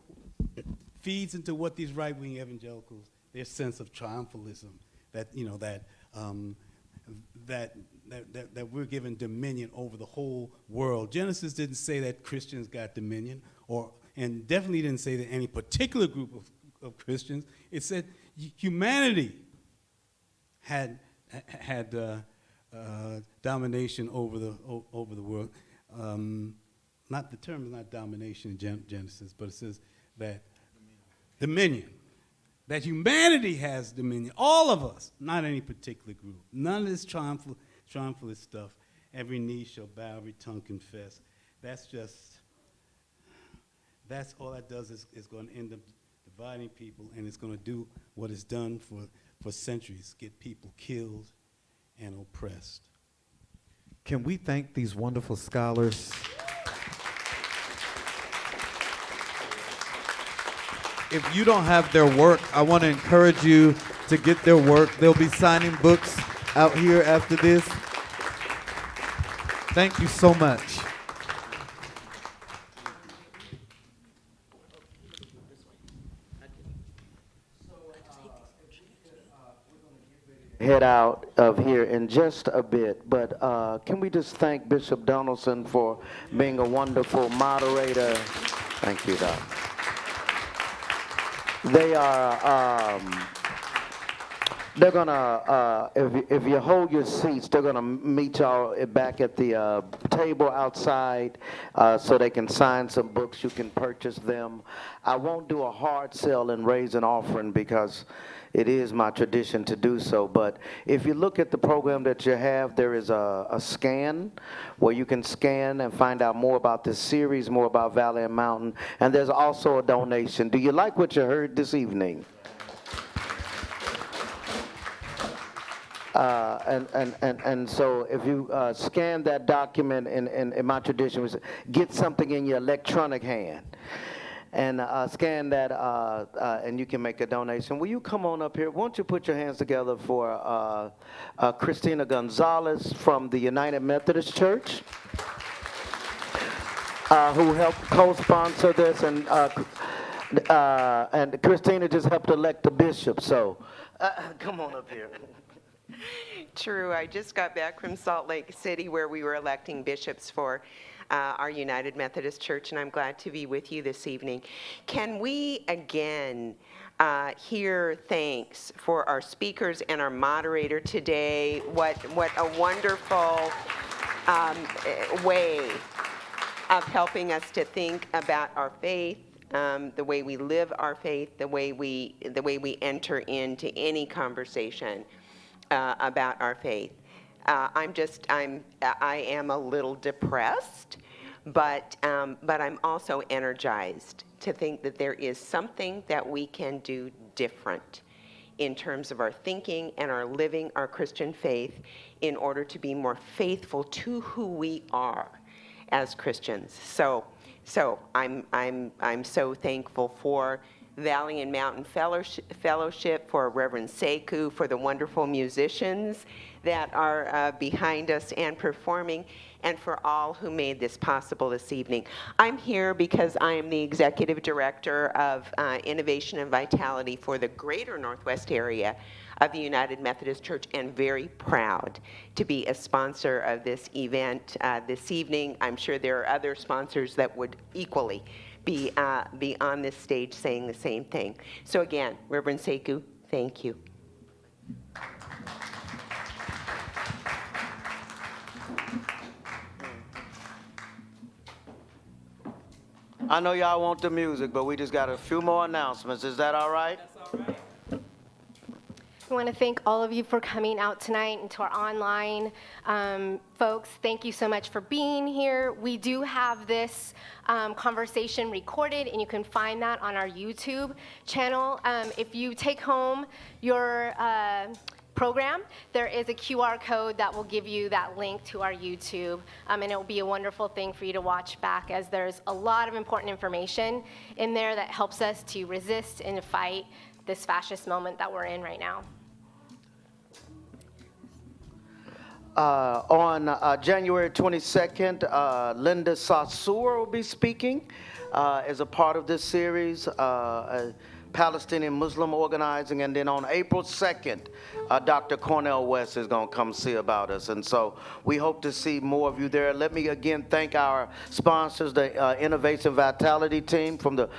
feeds into what these right-wing evangelicals, their sense of triumphalism, that we're given dominion over the whole world. Genesis didn't say that Christians got dominion, and definitely didn't say that any particular group of Christians. It said humanity had domination over the world. Not the term is not domination in Genesis, but it says that dominion. That humanity has dominion, all of us, not any particular group. None of this triumphalist stuff. Every knee shall bow, every tongue confess. That's all that does is going to end up dividing people, and it's going to do what it's done for centuries, get people killed and oppressed. Can we thank these wonderful scholars? If you don't have their work, I want to encourage you to get their work. They'll be signing books out here after this. Thank you so much. Head out of here in just a bit, but can we just thank Bishop Donaldson for being a wonderful moderator? Thank you, Doc. They are, they're gonna, if you hold your seats, they're gonna meet y'all back at the table outside so they can sign some books. You can purchase them. I won't do a hard sell and raise an offering because it is my tradition to do so, but if you look at the program that you have, there is a scan where you can scan and find out more about this series, more about Valley and Mountain, and there's also a donation. Do you like what you heard this evening? And so if you scan that document, in my tradition, was get something in your electronic hand. And scan that, and you can make a donation. Will you come on up here? Won't you put your hands together for Christina Gonzalez from the United Methodist Church, who helped co-sponsor this, and Christina just helped elect the bishop. So come on up here. True. I just got back from Salt Lake City where we were electing bishops for our United Methodist Church, and I'm glad to be with you this evening. Can we again hear thanks for our speakers and our moderator today? What a wonderful way of helping us to think about our faith, the way we live our faith, the way we enter into any conversation about our faith. I am a little depressed, but I'm also energized to think that there is something that we can do different in terms of our thinking and our living our Christian faith in order to be more faithful to who we are as Christians. So I'm so thankful for Valley and Mountain Fellowship, for Reverend Sekou, for the wonderful musicians that are behind us and performing, and for all who made this possible this evening. I'm here because I am the Executive Director of Innovation and Vitality for the Greater Northwest area of the United Methodist Church, and very proud to be a sponsor of this event this evening. I'm sure there are other sponsors that would equally be on this stage saying the same thing. So again, Reverend Sekou, thank you. I know y'all want the music, but we just got a few more announcements. Is that all right? That's all right. I want to thank all of you for coming out tonight, and to our online folks, thank you so much for being here. We do have this conversation recorded, and you can find that on our YouTube channel. If you take home your program, there is a QR code that will give you that link to our YouTube, and it will be a wonderful thing for you to watch back, as there's a lot of important information in there that helps us to resist and to fight this fascist moment that we're in right now. On January 22nd, Linda Saussure will be speaking as a part of this series, Palestinian Muslim organizing, and then on April 2nd, Dr. Cornel West is going to come see about us, and so we hope to see more of you there. Let me again thank our sponsors, the Innovation Vitality team from the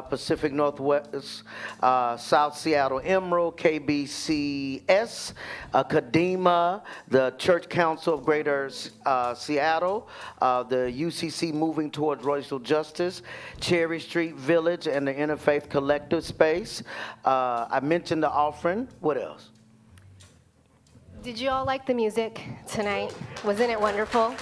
Pacific Northwest, South Seattle Emerald, KBCS, Kadima, the Church Council of Greater Seattle, the UCC Moving Towards Racial Justice, Cherry Street Village, and the Interfaith Collective Space. I mentioned the offering. What else? Did you all like the music tonight? Wasn't it wonderful?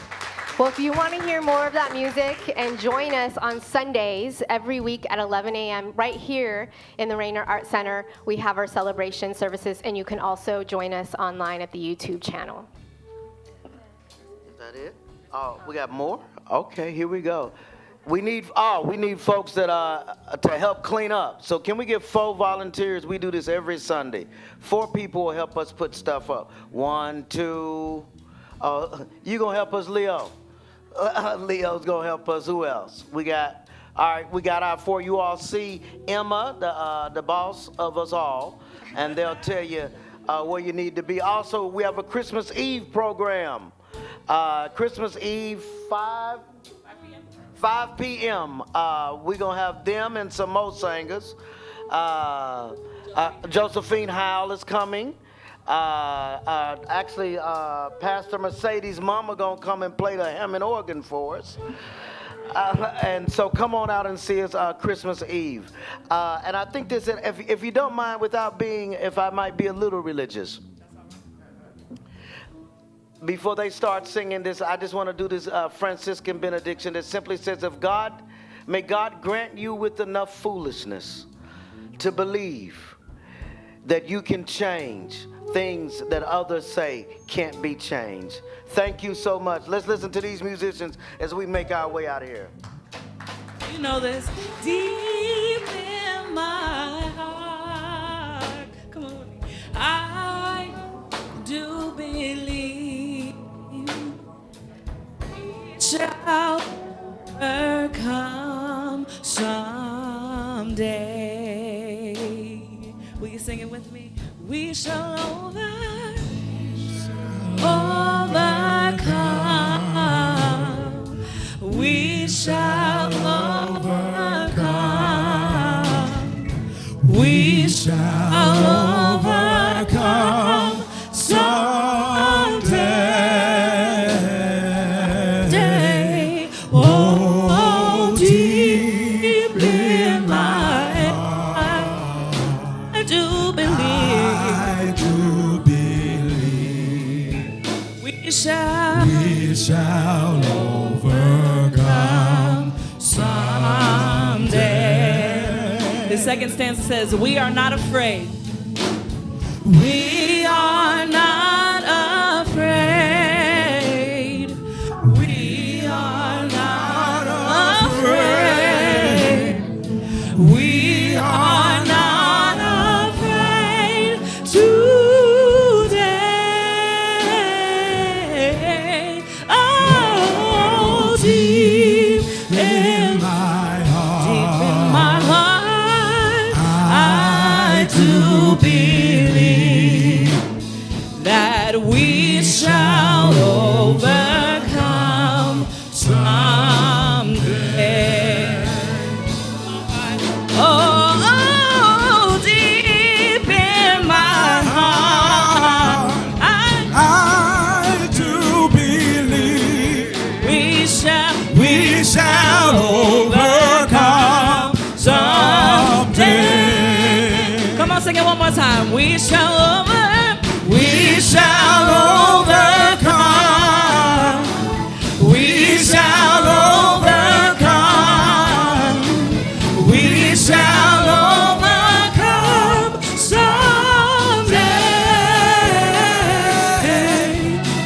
Well, if you want to hear more of that music and join us on Sundays every week at 11 a.m. right here in the Rainer Art Center, we have our celebration services, and you can also join us online at the YouTube channel. Is that it? Oh, we got more? Okay, here we go. We need folks that to help clean up. So can we get 4 volunteers? We do this every Sunday. 4 people will help us put stuff up. 1, 2. You gonna help us, Leo? Leo's gonna help us. Who else? We got, all right, we got our four. You all see Emma, the boss of us all, and they'll tell you where you need to be. Also, we have a Christmas Eve program. Christmas Eve, 5 p.m. We're going to have them and some more singers. Josephine Howell is coming. Actually, Pastor Mercedes' mama going to come and play the Hammond organ for us. And so come on out and see us Christmas Eve. And I think this, if you don't mind, without being, if I might be a little religious. Before they start singing this, I just want to do this Franciscan benediction that simply says, may God grant you with enough foolishness to believe that you can change things that others say can't be changed. Thank you so much. Let's listen to these musicians as we make our way out of here. You know this. Deep in my heart. Come on with me. I do believe we shall overcome someday. Will you sing it with me? We shall overcome. We shall overcome. We shall overcome someday. Oh, deep in my heart, I do believe we shall overcome someday. The second stanza says, we are not afraid. We are not afraid. We are not afraid. We are not afraid today. Oh, deep in my heart, I do believe that we shall overcome someday. Oh, deep in my heart, I do believe we shall overcome someday. Come on, sing it one more time. We shall overcome. We shall overcome. We shall overcome. We shall overcome someday.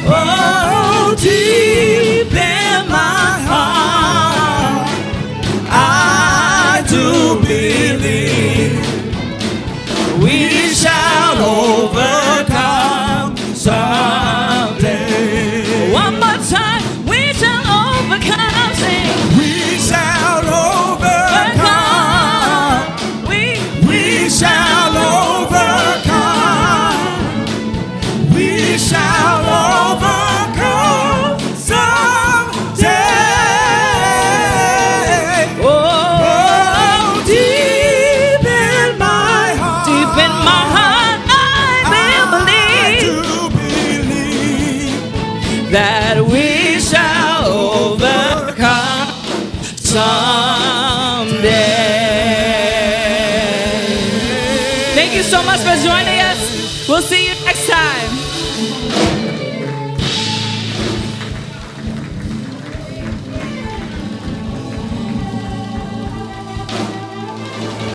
Oh, deep in my heart, I do believe we shall overcome someday. One more time, we shall overcome. Sing. We shall overcome. We shall overcome. We shall overcome someday. Oh, deep in my heart. Deep in my heart, I do believe that we shall overcome someday. Thank you so much for joining